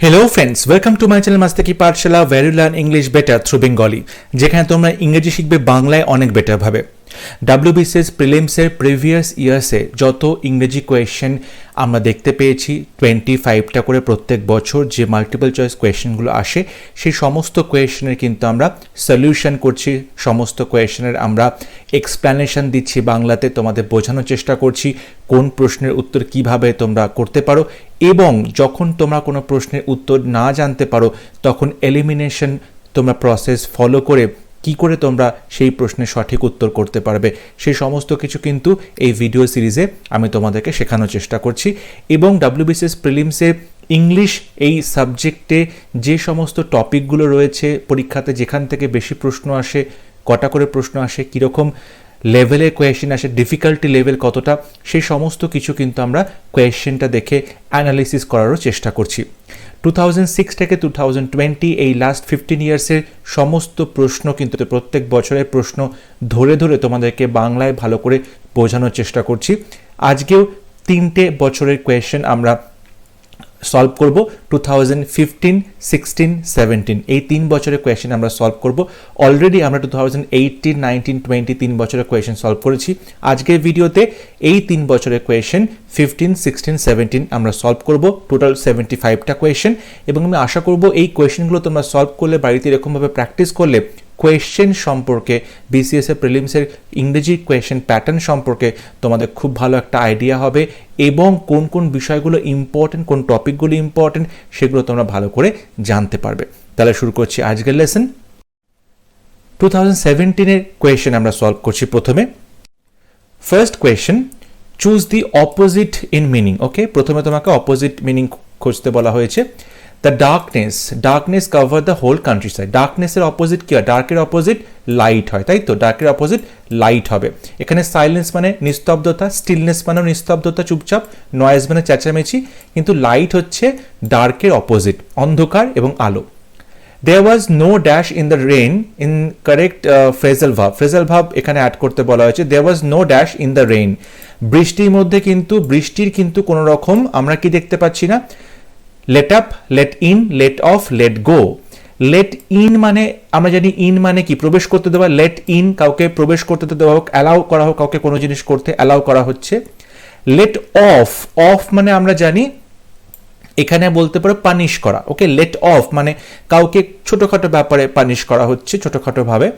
Hello friends, welcome to my channel Mastaki Pathshala where you learn English better through Bengali, যেখানে তোমরা ইংরেজি শিখবে বাংলায় অনেক বেটারভাবে। ডাব্লিউবিসিএস প্রিলিমসের প্রিভিয়াস ইয়ার্সে যত ইংরেজি কোয়েশ্চেন আমরা দেখতে পেয়েছি 25টা করে প্রত্যেক বছর যে মাল্টিপল চয়েস কোয়েশ্চেনগুলো আসে, সেই সমস্ত কোয়েশ্চেনের কিন্তু আমরা সলিউশন করছি, সমস্ত কোয়েশ্চেনের আমরা এক্সপ্লেনেশন দিচ্ছি, বাংলাতে তোমাদের বোঝানোর চেষ্টা করছি কোন প্রশ্নের উত্তর কিভাবে তোমরা করতে পারো, এবং যখন তোমরা কোনো প্রশ্নের উত্তর না জানতে পারো তখন এলিমিনেশন তোমরা প্রসেস ফলো করে কি করে তোমরা সেই প্রশ্নের সঠিক উত্তর করতে পারবে, সেই সমস্ত কিছু কিন্তু এই ভিডিও সিরিজে আমি তোমাদেরকে শেখানোর চেষ্টা করছি। এবং ডাব্লিউবিসিএস প্রিলিমসের ইংলিশ এই সাবজেক্টে যে সমস্ত টপিকগুলো রয়েছে পরীক্ষাতে, যেখান থেকে বেশি প্রশ্ন আসে, কটা করে প্রশ্ন আসে, কীরকম লেভেলের কোয়েশ্চেন আসে, ডিফিকাল্টি লেভেল কতটা, সেই সমস্ত কিছু কিন্তু আমরা কোয়েশ্চেনটা দেখে অ্যানালিসিস করারও চেষ্টা করছি। 2006 থেকে 2020 এই লাস্ট 15 ইয়ার্সের সমস্ত প্রশ্ন কিন্তু প্রত্যেক বছরের প্রশ্ন ধরে ধরে তোমাদেরকে বাংলায় ভালো করে বোঝানোর চেষ্টা করছি। আজকেও 3টে বছরের কোয়েশ্চেন আমরা সলভ করব। 2015, 16, 17 এই 3 বছরের কোয়েশ্চেন আমরা সলভ করব। অলরেডি আমরা 2018, 19, 20 3 বছরের কোয়েশ্চেন সলভ করেছি। আজকের ভিডিওতে এই 3 বছরের কোয়েশ্চেন 15, 16, 17 আমরা সলভ করব, টোটাল 75টা কোয়েশ্চেন। এবং আমি আশা করব এই কোয়েশ্চেনগুলো তোমরা সলভ করলে, বাড়িতে এরকমভাবে প্র্যাকটিস করলে কোয়েশ্চেন সম্পর্কে, বিসিএসের প্রিলিমসের ইংরেজি কোয়েশ্চেন প্যাটার্ন সম্পর্কে তোমাদের খুব ভালো একটা আইডিয়া হবে, এবং কোন কোন বিষয়গুলো ইম্পর্টেন্ট, কোন টপিকগুলো ইম্পর্টেন্ট, সেগুলো তোমরা ভালো করে জানতে পারবে। তাহলে শুরু করছি আজকের লেসন। 2017-এর কোয়েশ্চেন আমরা সলভ করছি। প্রথমে first question, choose the opposite in meaning. Okay, প্রথমে তোমাকে অপোজিট মিনিং খুঁজতে বলা হয়েছে। The darkness cover the whole countryside. ডার্কনেসের অপোজিট কি হয়? ডার্কের অপোজিট লাইট হয়, তাই তো? ডার্কের অপোজিট লাইট হবে। এখানে সাইলেন্স মানে নিস্তব্ধতা, স্টিলনেস মানেও নিস্তব্ধতা, চুপচাপ, নয়েজ মানে চেঁচামেচি, কিন্তু লাইট হচ্ছে ডার্কের অপোজিট, অন্ধকার এবং আলো। There was no dash in the rain in correct phrasal verb. Phrasal verb এখানে অ্যাড করতে বলা হয়েছে। There was no dash in the rain. বৃষ্টির মধ্যে কিন্তু, বৃষ্টির কিন্তু কোনো রকম আমরা কি দেখতে পাচ্ছি না। Let up, let in, let off, let go. Let in মানে আমরা জানি ইন মানে কি? প্রবেশ করতে দেওয়া। লেট ইন কাউকে প্রবেশ করতে দেওয়া হোক, অ্যালাউ করা হোক কাউকে কোনো জিনিস করতে, অ্যালাউ করা হচ্ছে। লেট অফ, অফ মানে আমরা জানি এখানে বলতে পারো পানিশ করা। ওকে, লেট অফ মানে কাউকে ছোটোখাটো ব্যাপারে পানিশ করা হচ্ছে, ছোটোখাটো ভাবে।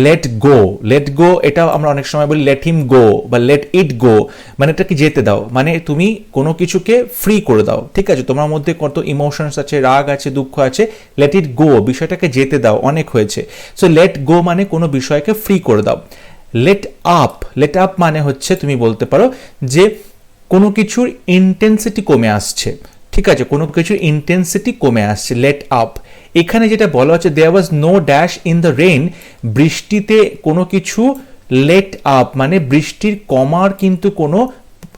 লেট গো, লেট গো এটাও আমরা অনেক সময় বলি লেট হিম গো বা লেট ইট গো, মানে এটাকে যেতে দাও, মানে তুমি কোনো কিছুকে ফ্রি করে দাও। ঠিক আছে, তোমার মধ্যে কত ইমোশনস আছে, রাগ আছে, দুঃখ আছে, লেট ইট গো, বিষয়টাকে যেতে দাও, অনেক হয়েছে। সো লেট গো মানে কোনো বিষয়কে ফ্রি করে দাও। লেট আপ, লেট আপ মানে হচ্ছে তুমি বলতে পারো যে কোনো কিছুর ইন্টেন্সিটি কমে আসছে। ঠিক আছে, কোনো কিছুর ইন্টেন্সিটি কমে আসছে, লেট আপ। এখানে যেটা বলা হচ্ছে there was no dash in the rain, বৃষ্টিতে কোনো কিছু লেট আপ মানে বৃষ্টির কমার কিন্তু কোনো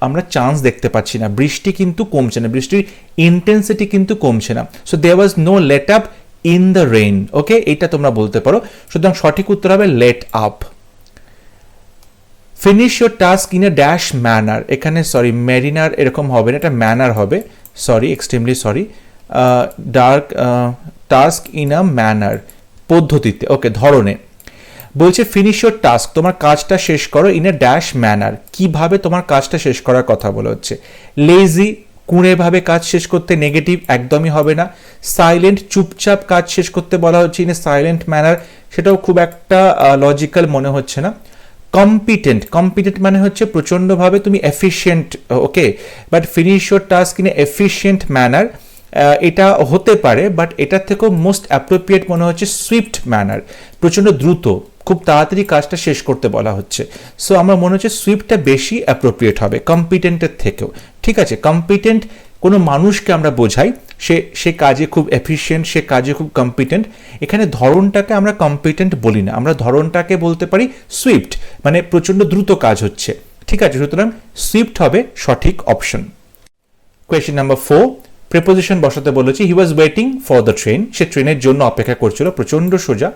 আমরা চান্স দেখতে পাচ্ছি না, বৃষ্টি কিন্তু কমছে না, বৃষ্টির ইন্টেন্সিটি কিন্তু কমছে না। So there was no let up in the rain. Okay, এটা তোমরা বলতে পারো। সুতরাং সঠিক উত্তর হবে let up. Finish your task in a dash manner. এখানে সরি, মেরিনার এরকম হবে না, এটা ম্যানার হবে। Sorry, extremely sorry. Task in a manner পদ্ধতিতে, ওকে, ধরনে বলছে ফিনিশ ইউর টাস্ক, তোমার কাজটা শেষ করো ইন এ ড্যাশ ম্যানার। কিভাবে তোমার কাজটা শেষ করার কথা বলা হচ্ছে। লেজি, কুঁড়ে ভাবে কাজ শেষ করতে, নেগেটিভ একদমই হবে না। সাইলেন্ট, চুপচাপ কাজ শেষ করতে বলা হচ্ছে ইন এ সাইলেন্ট ম্যানার, সেটাও খুব একটা লজিক্যাল মনে হচ্ছে না। কম্পিটেন্ট, কম্পিটেন্ট মানে হচ্ছে প্রচণ্ডভাবে তুমি efficient. Okay, but finish your task in A efficient manner, এটা হতে পারে, বাট এটার থেকেও মোস্ট অ্যাপ্রোপ্রিয়েট মনে হচ্ছে সুইফট ম্যানার, প্রচণ্ড দ্রুত, খুব তাড়াতাড়ি কাজটা শেষ করতে বলা হচ্ছে। সো আমার মনে হচ্ছে সুইফটটা বেশি অ্যাপ্রোপ্রিয়েট হবে কম্পিটেন্টের থেকেও। ঠিক আছে, কম্পিটেন্ট কোনো মানুষকে আমরা বোঝাই, সে কাজে খুব এফিশিয়েন্ট, সে কাজে খুব কম্পিটেন্ট। এখানে ধরনটাকে আমরা কম্পিটেন্ট বলি না, আমরা ধরনটাকে বলতে পারি সুইফট, মানে প্রচণ্ড দ্রুত কাজ হচ্ছে। ঠিক আছে, সুতরাং সুইফট হবে সঠিক অপশন। কোয়েশ্চেন নাম্বার 4, প্রিপোজিশন বসাতে বলেছি। He was waiting for the train, সে ট্রেনের জন্য অপেক্ষা করছিল, প্রচণ্ড সোজা।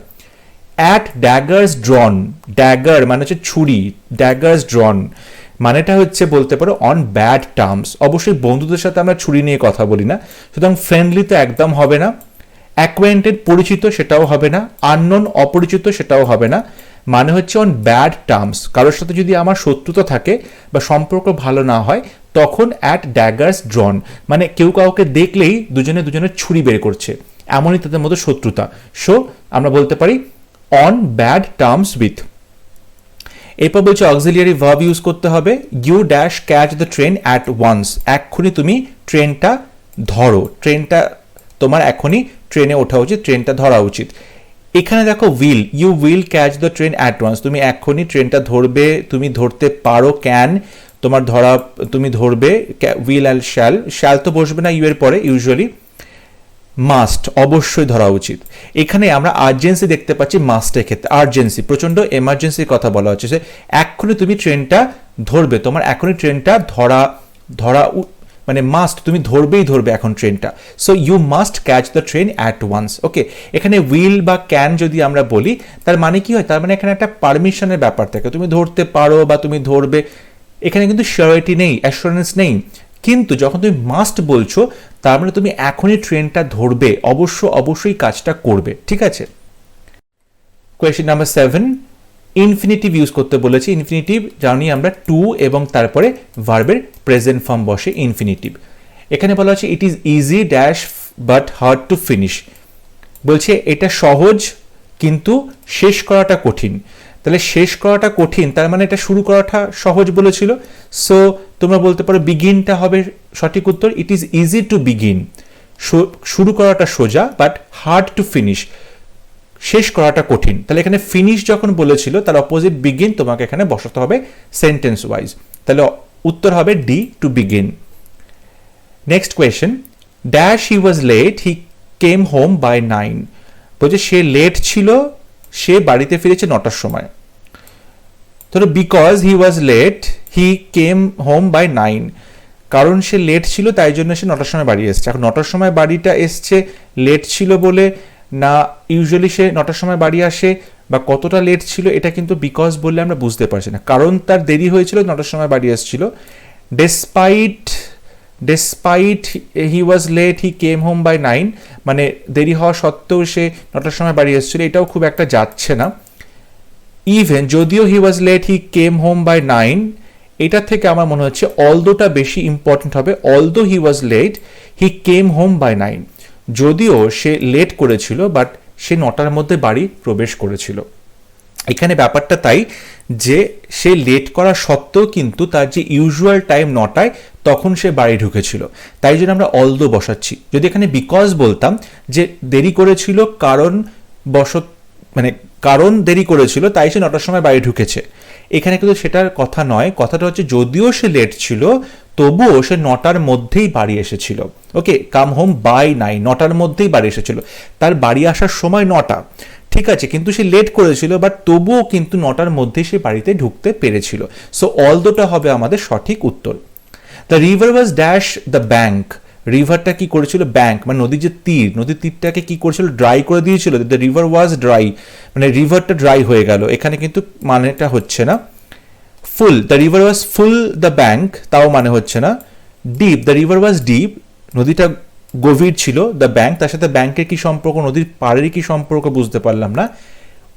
অ্যাট ড্যাগার্স ড্রন, ড্যাগার মানে হচ্ছে ছুরি, ড্যাগার্স ড্রন মানেটা হচ্ছে বলতে পারো অন ব্যাড টার্মস। অবশ্যই বন্ধুদের সাথে আমরা ছুরি নিয়ে কথা বলি না, সুতরাং ফ্রেন্ডলি তো একদম হবে না, অ্যাকোয়েন্টেড পরিচিত সেটাও হবে না, আননোন অপরিচিত সেটাও হবে না। মানে হচ্ছে অন ব্যাড টার্মস, কারোর সাথে যদি আমার শত্রুতা থাকে বা সম্পর্ক ভালো না হয় তখন অ্যাট ড্যাগার্স ড্রন, মানে কেউ কাউকে দেখলেই দুজনের ছুরি বের করছে, এমনই তাদের মধ্যে শত্রুতা। সো আমরা বলতে পারি অন ব্যাড টার্মস উইথ। এরপর বলছে অক্সিলিয়ারি ভার্ব ইউজ করতে হবে, you dash catch the train at once, এক্ষুনি তুমি ট্রেনটা ধরো, ট্রেনটা তোমার এখনই ট্রেনে ওঠা উচিত, ট্রেনটা ধরা উচিত। এখানে দেখো will, you will catch the train at once, তুমি এখনই ট্রেনটা ধরবে, তুমি ধরতে পারো, ক্যান তোমার ধরা, তুমি ধরবে, উইল অ্যান্ড শ্যাল, শ্যাল তো বসবে না ইউ এর পরে ইউজুয়ালি, মাস্ট অবশ্যই ধরা উচিত। এখানে আমরা আর্জেন্সি দেখতে পাচ্ছি মাস্টের ক্ষেত্রে, আর্জেন্সি প্রচন্ড এমার্জেন্সির কথা বলা হচ্ছে, যে এক্ষুনি তুমি ট্রেনটা ধরবে, তোমার এখনই ট্রেনটা ধরা মানে মাস্ট, তুমি ধরবে এখন ট্রেনটা। So you must catch the train at once. Okay, এখানে উইল বা ক্যান যদি আমরা বলি তার মানে কি হয়, তার মানে এখানে একটা পারমিশনের ব্যাপার থাকে, তুমি ধরতে পারো বা তুমি ধরবে, এখানে কিন্তু সিওরিটি নেই, অ্যাসুরেন্স নেই। কিন্তু যখন তুমি মাস্ট বলছো তার মানে তুমি এখনই ট্রেনটা ধরবে, অবশ্যই কাজটা করবে, ঠিক আছে। কোয়েশ্চেন নাম্বার 7, ইনফিনিটিভ ইউজ করতে বলেছি। ইনফিনিটিভ জানি আমরা টু এবং তারপরে ভার্বের প্রেজেন্ট ফর্ম বসে ইনফিনিটিভ। এখানে বলা হচ্ছে it is easy dash but hard to finish, বলছে এটা সহজ কিন্তু শেষ করাটা কঠিন। তাহলে শেষ করাটা কঠিন তার মানে এটা শুরু করাটা সহজ বলেছিল। সো তোমরা বলতে পারো বিগিনটা হবে সঠিক উত্তর। It is easy to begin, শুরু করাটা সোজা, বাট হার্ড টু ফিনিশ, শেষ করাটা কঠিন। তাহলে এখানে ফিনিশ যখন বলেছিল তার অপোজিট বিগিন তোমাকে এখানে বসাতে হবে সেন্টেন্স ওয়াইজ। তাহলে উত্তর হবে D, to begin. Next question, dash he was late he came home by 9, বলছে সে লেট ছিল, সে বাড়িতে ফিরেছে 9টার সময়। ধরো because he was late he came home by 9, কারণ সে লেট ছিল তাই জন্য সে 9টার সময় বাড়ি এসছে। এখন 9টার সময় বাড়িটা এসছে লেট ছিল বলে না, ইউজুয়ালি সে 9টার সময় বাড়ি আসে, বা কতটা লেট ছিল এটা কিন্তু বিকজ বললে আমরা বুঝতে পারছি না, কারণ তার দেরি হয়েছিল 9টার সময় বাড়ি আসছিল। Despite he was late he came home by 9, মানে দেরি হওয়া সত্ত্বেও সে 9টার সময় বাড়ি এসেছিল, এটাও খুব একটা যাচ্ছে না। ইভেন যদিও he was late he came home by 9, এটা থেকে আমার মনে হচ্ছে অলদোটা বেশি ইম্পর্টেন্ট হবে। Although he was late he came home by 9, যদিও সে লেট করেছিল বাট সে 9টার মধ্যে বাড়ি প্রবেশ করেছিল। এখানে ব্যাপারটা তাই যে সে লেট করা সত্ত্বেও কিন্তু তার যে ইউজুয়াল টাইম 9টায় তখন সে বাড়ি ঢুকেছিল, তাই জন্য আমরা অলদো বসাচ্ছি। যদি এখানে বিকজ বলতাম যে দেরি করেছিল কারণ দেরি করেছিল তাই সে 9টার সময় বাড়ি ঢুকেছে, এখানে কিন্তু সেটার কথা নয়। কথাটা হচ্ছে যদিও সে লেট ছিল তবুও সে 9টার মধ্যেই বাড়ি এসেছিল। ওকে, কাম হোম বাই 9, 9টার মধ্যেই বাড়ি এসেছিল, তার বাড়ি আসার সময় 9টা, ঠিক আছে, কিন্তু সে লেট করেছিল বাট তবুও কিন্তু 9টার মধ্যেই সে বাড়িতে ঢুকতে পেরেছিল। সো অলদোটা হবে আমাদের সঠিক উত্তর। The river was dash the bank, রিভারটা কি করেছিল, ব্যাঙ্ক মানে নদীর যে তীর, নদীর তীরটাকে কি করেছিল, ড্রাই করে দিয়েছিল। দ্য রিভার ওয়াজ ড্রাই, মানে রিভারটা ড্রাই হয়ে গেল, এখানে কিন্তু মানেটা হচ্ছে না। Full, the river was full the bank, তাও মানে হচ্ছে না। Deep, the river was deep, নদীটা গভীর ছিল। দ্য ব্যাঙ্ক, তার সাথে ব্যাঙ্কের কি সম্পর্ক, নদীর পাড়ের কি সম্পর্ক বুঝতে পারলাম না।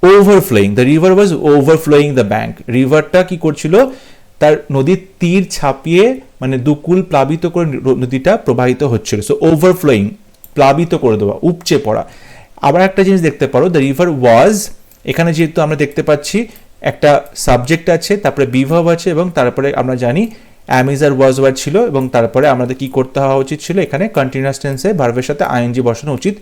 Overflowing, the river was overflowing the bank, রিভারটা কি করছিল, তার নদীর তীর ছাপিয়ে মানে দুকুল প্লাবিত করে নদীটা প্রবাহিত হচ্ছিল। সো ওভারফ্লোয়িং, প্লাবিত করে দেওয়া, উপচে পড়া। আবার একটা জিনিস দেখতে পারো, দ্য রিভার ওয়াজ, এখানে যেহেতু আমরা দেখতে পাচ্ছি একটা সাবজেক্ট আছে, তারপরে বিভাব আছে, এবং তারপরে আমরা জানি অ্যামিজার ওয়াজ ওয়ার ছিল, এবং তারপরে আমাদের কি করতে হওয়া উচিত ছিল, এখানে কন্টিনিউয়াস টেন্সে ভার্বের সাথে আইএনজি বসানো উচিত।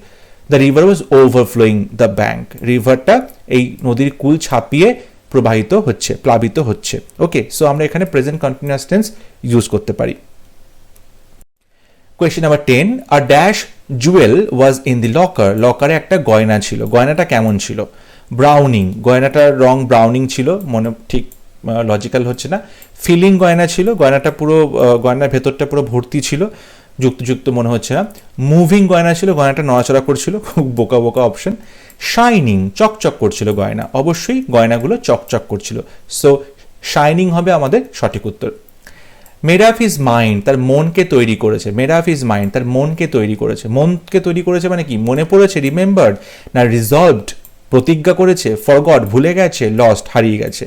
The river was overflowing the bank, রিভারটা এই নদীর কুল ছাপিয়ে প্রবাহিত হচ্ছে, প্লাবিত হচ্ছে। ওকে, সো আমরা এখানে প্রেজেন্ট কন্টিনিউয়াস টেন্স ইউজ করতে পারি। Question number 10, a dash jewel was in the locker, লকারে একটা গয়না ছিল, গয়নাটা কেমন ছিল, ব্রাউনিং, গয়নাটার রং ব্রাউনিং ছিল, মনে ঠিক লজিক্যাল হচ্ছে না। ফিলিং গয়না ছিল, গয়নাটা পুরো গয়নার ভেতরটা পুরো ভর্তি ছিল, যুক্ত মনে হচ্ছে না। মুভিং গয়না ছিল, গয়নাটা নড়াচড়া করছিল, খুব বোকা অপশন। শাইনিং, চকচক করছিল গয়না, অবশ্যই গয়নাগুলো চকচক করছিল। সো শাইনিং হবে আমাদের সঠিক উত্তর। মেড আপ হিজ মাইন্ড, তার মনকে তৈরি করেছে। মেড আপ হিজ মাইন্ড, তার মনকে তৈরি করেছে। মনকে তৈরি করেছে মানে কি? মনে পড়েছে, রিমেম্বার্ড, না রিজলভড, প্রতিজ্ঞা করেছে, ফরগট, ভুলে গেছে, লস্ট, হারিয়ে গেছে।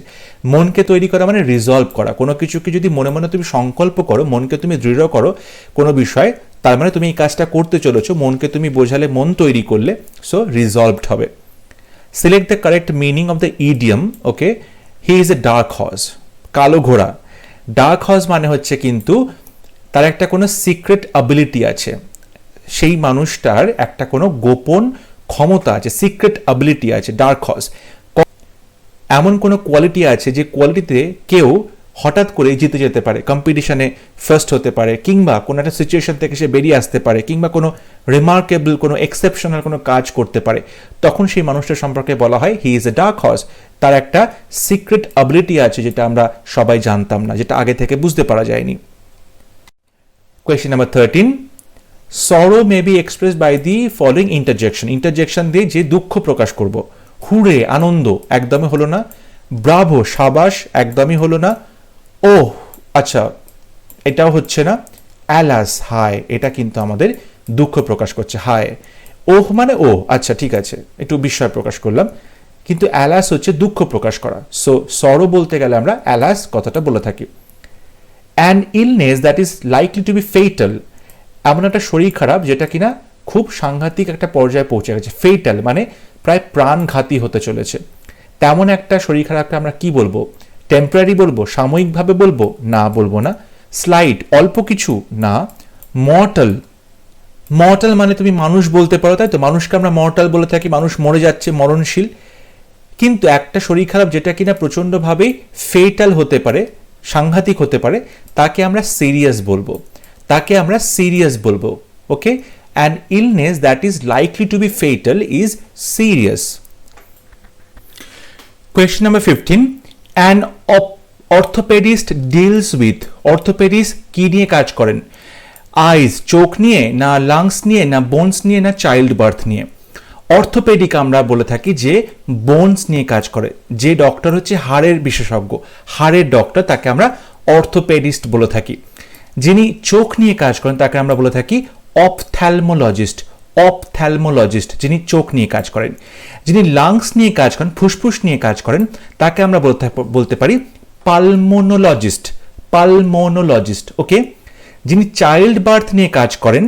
মনকে তৈরি করা মানে রিজলভ করা। কোনো কিছুকে যদি মনে মনে তুমি সংকল্প করো, মনকে তুমি দৃঢ় করো কোনো বিষয়, তার মানে তুমি এই কাজটা করতে চলেছো, মনকে তুমি বোঝালে, মন তৈরি করলে, সো রিজলভড হবে। Select the correct meaning of the idiom. Okay, he is a dark horse, কালো ঘোড়া। ডার্ক হর্স মানে হচ্ছে কিন্তু তার একটা কোনো সিক্রেট অ্যাবিলিটি আছে, সেই মানুষটার একটা কোনো গোপন ক্ষমতা আছে, সিক্রেট অ্যাবিলিটি আছে। ডার্ক হর্স এমন কোনো কোয়ালিটি আছে যে কোয়ালিটিতে কেউ হঠাৎ করে জিতে যেতে পারে, কম্পিটিশনে ফার্স্ট হতে পারে, কিংবা কোনো একটা সিচুয়েশন থেকে সে বেরিয়ে আসতে পারে, কিংবা কোনো রিমার্কেবল, কোনো এক্সেপশনাল কোনো কাজ করতে পারে। তখন সেই মানুষটার সম্পর্কে বলা হয় he is a dark horse. তার একটা সিক্রেট অ্যাবিলিটি আছে যেটা আমরা সবাই জানতাম না, যেটা আগে থেকে বুঝতে পারা যায়নি। Question number 13, sorrow may be express by the following interjection. Interjection দিয়ে যে দুঃখ প্রকাশ করব। হুরে, আনন্দ, একদমই হলো না। ব্রাভো, সাবাস, একদমই হলো না। ওহ, আচ্ছা, এটাও হচ্ছে না। অ্যালাস, হায়, এটা কিন্তু আমাদের দুঃখ প্রকাশ করছে, হায়। ওহ মানে ও, আচ্ছা ঠিক আছে, একটু বিস্ময় প্রকাশ করলাম, কিন্তু অ্যালাস হচ্ছে দুঃখ প্রকাশ করা। সো সরো বলতে গেলে আমরা অ্যালাস কথাটা বলে থাকি। An illness that is likely to be fatal, এমন একটা শরীর খারাপ যেটা কিনা খুব সাংঘাতিক একটা পর্যায়ে পৌঁছে গেছে। ফেটাল মানে প্রায় প্রাণঘাতী হতে চলেছে। তেমন একটা শরীর খারাপকে আমরা কি বলবো? টেম্পোরারি বলবো? সাময়িকভাবে বলবো? না, বলবো না। স্লাইট, অল্প কিছু? না। মর্টাল, মর্টাল মানে তুমি মানুষ বলতে পারো, তাই তো? মানুষকে আমরা মর্টাল বলে থাকি, মানুষ মরে যাচ্ছে, মরণশীল। কিন্তু একটা শরীর খারাপ যেটা কিনা প্রচণ্ডভাবেই ফেটাল হতে পারে, সাংঘাতিক হতে পারে, তাকে আমরা সিরিয়াস বলবো, তাকে আমরা সিরিয়াস বলবো। Okay, an illness that is likely to be fatal is serious. Question number 15, an orthopedist deals with. Orthopedist কি নিয়ে কাজ করেন? আইজ, চোখ নিয়ে, না লাংস নিয়ে, না বোনস নিয়ে, না চাইল্ড বার্থ নিয়ে? অর্থোপেডিক আমরা বলে থাকি যে বোনস নিয়ে কাজ করে, যে ডক্টর হচ্ছে হাড়ের বিশেষজ্ঞ, হাড়ের ডক্টর, তাকে আমরা অর্থোপেডিস্ট বলে থাকি। যিনি চোখ নিয়ে কাজ করেন তাকে আমরা বলে থাকি অপথ্যালমোলজিস্ট। অপথ্যালমোলজিস্ট যিনি চোখ নিয়ে কাজ করেন। যিনি লাংস নিয়ে কাজ করেন, ফুসফুস নিয়ে কাজ করেন, তাকে আমরা বলতে পারি পালমোনোলজিস্ট। পালমোনোলজিস্ট। ওকে, যিনি চাইল্ড বার্থ নিয়ে কাজ করেন,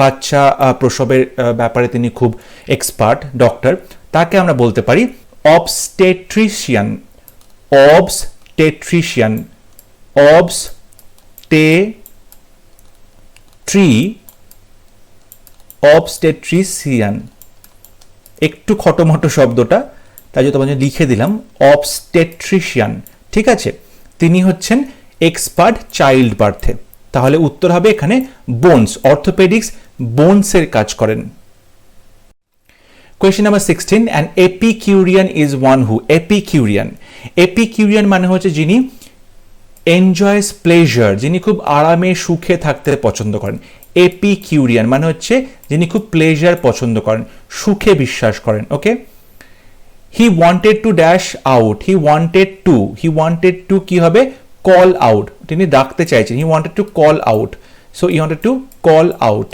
বাচ্চা প্রসবের ব্যাপারে তিনি খুব এক্সপার্ট ডক্টর, তাকে আমরা বলতে পারি অবস্টেট্রিশিয়ান। অবস্টেট্রিশিয়ান, অবস্টেট্রিশিয়ান, একটু খটোমটো শব্দটা, তাই জন্য তোমাদের লিখে দিলাম অবস্টেট্রিশিয়ান। ঠিক আছে, তিনি হচ্ছেন এক্সপার্ট চাইল্ড বার্থে। তাহলে উত্তর হবে এখানে বোনস। অর্থোপেডিক্স বোনসের কাজ করেন। Question number 16, an epicurean is one who. Epicurean, epicurean মানে হচ্ছে যিনি এনজয়স প্লেজার, যিনি খুব আরামে সুখে থাকতে পছন্দ করেন। এপিকিউরিয়ান মানে হচ্ছে যিনি খুব প্লেজার পছন্দ করেন, সুখে বিশ্বাস করেন। Okay, he wanted to dash out. He wanted to কি হবে? কল আউট, তিনি ডাকতে চাইছেন। He wanted to call out, so he wanted to call out.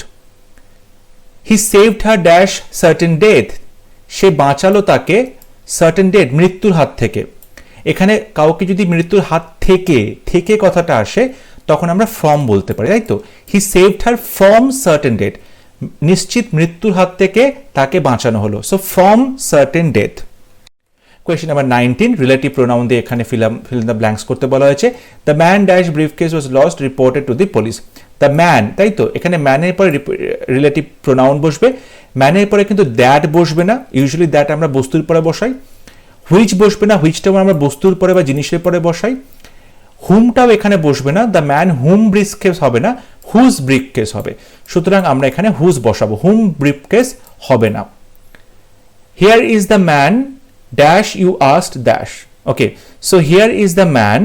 He saved her dash certain death, সে বাঁচালো তাকে সার্টেন ডেথ, মৃত্যুর হাত থেকে। এখানে কাউকে যদি মৃত্যুর হাত থেকে কথাটা আসে তখন আমরা ফ্রম বলতে পারি, তাই তো? হি saved her from certain death, নিশ্চিত মৃত্যুর হাত থেকে তাকে বাঁচানো হলো, so from certain death. Question number 19, relative pronoun দিয়ে এখানে ফিল ইন দ্য ব্ল্যাঙ্কস করতে বলা হয়েছে। The man dash briefcase was lost, reported to the police. The man, তাই তো? এখানে ম্যানের পরে রিলেটিভ প্রোনাউন বসবে। ম্যানের পরে কিন্তু দ্যাট বসবে না, ইউজুয়ালি দ্যাট আমরা বস্তুর পরে বসাই। হুইচ বসবে না, হুইচটাও আমরা বস্তুর পরে বা জিনিসের পরে বসাই। হুমটাও এখানে বসবে না, দ্য ম্যান হুম ব্রিফকেস হবে না, হুজ ব্রিফকেস হবে। সুতরাং আমরা এখানে হুজ বসাবো, হুম ব্রিফকেস হবে না। Here is the man dash you asked dash. Okay, so here is the man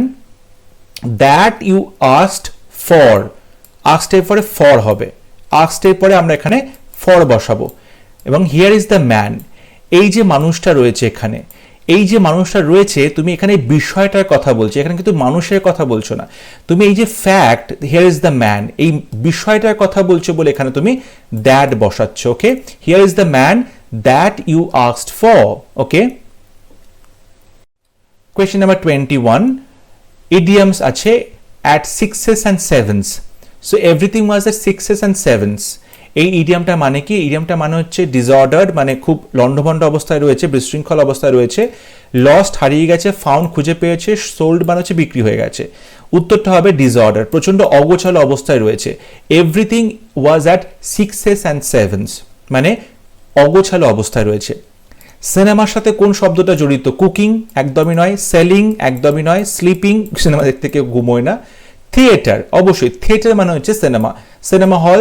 that you asked for. asked এর পরে for হবে, asked এর পরে আমরা এখানে for বসাবো। এবং here is the man, এই যে মানুষটা রয়েছে এখানে, এই যে মানুষটা রয়েছে, তুমি এখানে বিষয়টার কথা বলছো, এখানে কিন্তু মানুষের কথা বলছো না। তুমি এই যে fact, here is the man, এই বিষয়টার কথা বলছো বলে এখানে তুমি দ্যাট বসাচ্ছ। Okay, here is the man that you asked for. Okay, question number 21, idioms আছে at 6s and 7s, so everything was at 6s and 7s। এই ইডিয়ামটা মানে কি? ইডিয়ামটা মানে হচ্ছে ডিসঅর্ডার্ড, মানে খুব লন্ডভন্ড অবস্থায় রয়েছে, বিশৃঙ্খল অবস্থায় রয়েছে, লস্ট হারিয়ে গেছে, ফাউন্ড খুঁজে পেয়েছে, সোল্ড মানে হচ্ছে বিক্রি হয়ে গেছে। উত্তরটা হবে ডিসঅর্ডার, প্রচন্ড অগোছালো অবস্থায় রয়েছে। Everything was at 6s and 7s মানে অগোছালো অবস্থায় রয়েছে। সিনেমার সাথে কোন শব্দটা জড়িত? কুকিং একদমই নয়, সেলিং একদমই নয়, স্লিপিং সিনেমা দেখতে কেউ ঘুমোয় না, থিয়েটার অবশ্যই, থিয়েটার মানে হচ্ছে সিনেমা, সিনেমা হল,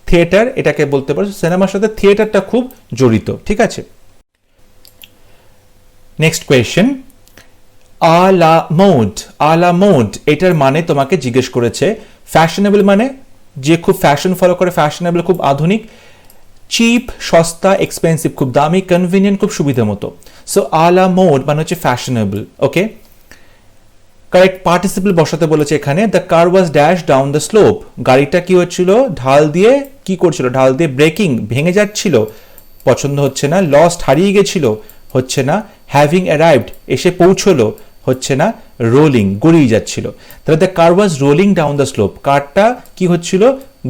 থিয়েটার এটাকে বলতে পারো, সিনেমার সাথে থিয়েটারটা খুব জড়িত। ঠিক আছে, নেক্সট কোয়েশ্চেন, আলা মোড এটার মানে তোমাকে জিজ্ঞেস করেছে। ফ্যাশনেবল মানে যে খুব ফ্যাশন ফলো করে, ফ্যাশনেবল খুব আধুনিক, চিপ সস্তা, এক্সপেন্সিভ খুব দামি, কনভিনিয়েন্ট খুব সুবিধা মতো। সো আলা মোড মানে হচ্ছে ফ্যাশনেবল। ওকে, কারেক্ট পার্টিসিপল বসাতে বলেছে এখানে। The car was dash down the slope, গাড়িটা কি হচ্ছিল? ঢাল দিয়ে কি করছিল? ঢাল দিয়ে ব্রেকিং, ভেঙে যাচ্ছিল, পছন্দ হচ্ছে না। লস্ট হারিয়ে গেছিল, হচ্ছে না। হ্যাভিং অ্যারাইভড এসে পৌঁছলো, হচ্ছে না। রোলিং গড়িয়ে যাচ্ছিল। তাহলে the car was rolling down the slope, কারটা কি হচ্ছিল?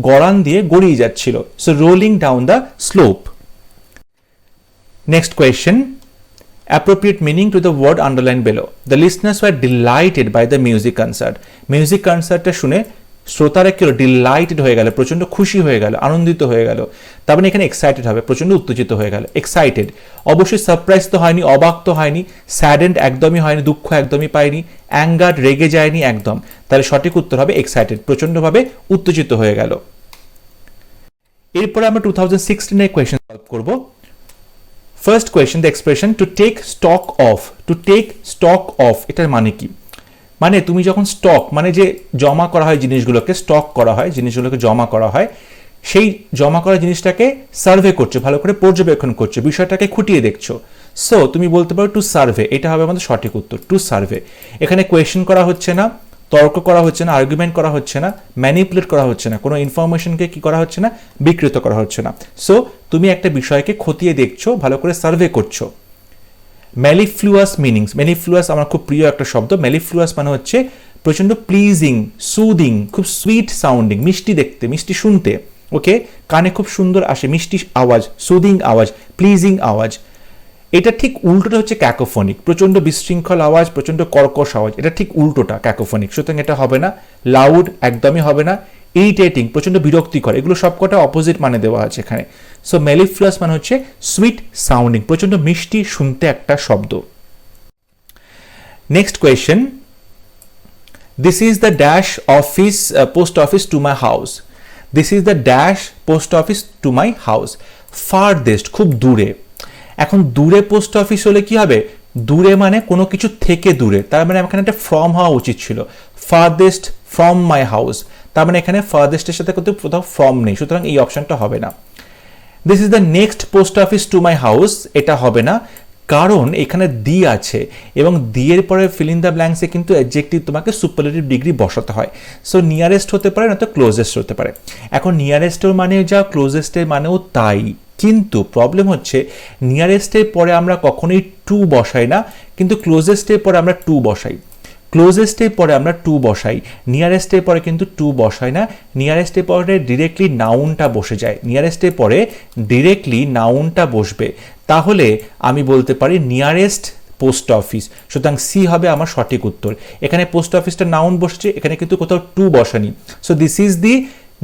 গড়ান দিয়ে গড়িয়ে যাচ্ছিল। So rolling down the slope. Next question, appropriate meaning to the word underlined below. The listeners were delighted by the music concert. Music কনসার্টটা শুনে শ্রোতারা কি ডিলাইটেড হয়ে গেল, প্রচন্ড খুশি হয়ে গেল, আনন্দিত হয়ে গেল। তার মানে এখানে এক্সাইটেড হবে, প্রচন্ড উত্তেজিত হয়ে গেল। এক্সাইটেড অবশ্যই, সারপ্রাইজ তো হয়নি, অবাক তো হয়নি, স্যাডেন্ড একদমই হয়নি, দুঃখ একদমই পায়নি, অ্যাঙ্গার্ড রেগে যায়নি একদম। তাহলে সঠিক উত্তর হবে এক্সাইটেড, প্রচন্ডভাবে উত্তেজিত হয়ে গেল। এরপরে আমরা 2016 এর কোয়েশ্চেন সলভ করব। First question, the expression to take stock of. To take stock of এটার মানে কি? মানে তুমি যখন স্টক মানে যে জমা করা হয় জিনিসগুলোকে, স্টক করা হয় জিনিসগুলোকে, জমা করা হয়, সেই জমা করা জিনিসটাকে সার্ভে করছো, ভালো করে পর্যবেক্ষণ করছো, বিষয়টাকে খুঁটিয়ে দেখছো। সো তুমি বলতে পারো টু সার্ভে, এটা হবে আমাদের সঠিক উত্তর, টু সার্ভে। এখানে কোয়েশ্চেন করা হচ্ছে না, তর্ক করা হচ্ছে না, আর্গুমেন্ট করা হচ্ছে না, ম্যানিপুলেট করা হচ্ছে না, কোনো ইনফরমেশনকে কি করা হচ্ছে না? বিকৃত করা হচ্ছে না। সো তুমি একটা বিষয়কে খতিয়ে দেখছো, ভালো করে সার্ভে করছো। ম্যালিফ্লুয়াস মিনিংস, ম্যালিফ্লুয়াস আমার খুব প্রিয় একটা শব্দ। ম্যালিফ্লুয়াস মানে হচ্ছে প্রচন্ড প্লিজিং, সুদিং, খুব সুইট সাউন্ডিং, মিষ্টি দেখতে, মিষ্টি শুনতে। ওকে, কানে খুব সুন্দর আসে, মিষ্টি আওয়াজ, সুদিং আওয়াজ, প্লিজিং আওয়াজ। এটা ঠিক উল্টোটা হচ্ছে ক্যাকোফোনিক, প্রচন্ড বিশৃঙ্খল আওয়াজ, প্রচন্ড কর্কশ আওয়াজ, এটা ঠিক উল্টোটা ক্যাকোফোনিক। সুতরাং এটা হবে না। লাউড একদমই হবে না। ইরিটেটিং প্রচন্ড বিরক্তিকর, এগুলো সবকটা অপোজিট মানে দেওয়া আছে এখানে। সো মেলিফ্লুয়াস মানে হচ্ছে সুইট সাউন্ডিং, প্রচন্ড মিষ্টি শুনতে একটা শব্দ। Next question, this is the dash office, post office to my house. This is the dash post office to my house, farthest খুব দূরে। এখন দূরে পোস্ট অফিস হলে কি হবে? দূরে মানে কোনো কিছু থেকে দূরে, তার মানে এখানে একটা ফ্রম হওয়া উচিত ছিল, ফারদেস্ট ফ্রম মাই হাউস। তার মানে এখানে ফারদেস্টের সাথে কোথাও কোথাও ফ্রম নেই, সুতরাং এই অপশনটা হবে না। This is the next post office to my house, এটা হবে না, কারণ এখানে দি আছে এবং দি এর পরে ফিল ইন দ্য ব্ল্যাঙ্কসে কিন্তু অ্যাডজেক্টিভ তোমাকে সুপারলেটিভ ডিগ্রি বসাতে হয়। সো নিয়ারেস্ট হতে পারে, না তো ক্লোজেস্ট হতে পারে। এখন নিয়ারেস্টের মানে যা, ক্লোজেস্টের মানেও তাই, কিন্তু প্রবলেম হচ্ছে নিয়ারেস্টের পরে আমরা কখনোই টু বসাই না, কিন্তু ক্লোজেস্টের পরে আমরা টু বসাই। ক্লোজেস্টের পরে আমরা টু বসাই, নিয়ারেস্টের পরে কিন্তু টু বসাই না। নিয়ারেস্টের পরে ডিরেক্টলি নাউনটা বসে যায়, নিয়ারেস্টের পরে ডিরেক্টলি নাউনটা বসবে। তাহলে আমি বলতে পারি নিয়ারেস্ট পোস্ট অফিস, সুতরাং সি হবে আমার সঠিক উত্তর। এখানে পোস্ট অফিসটা নাউন বসছে, এখানে কিন্তু কোথাও টু বসানি। So this is the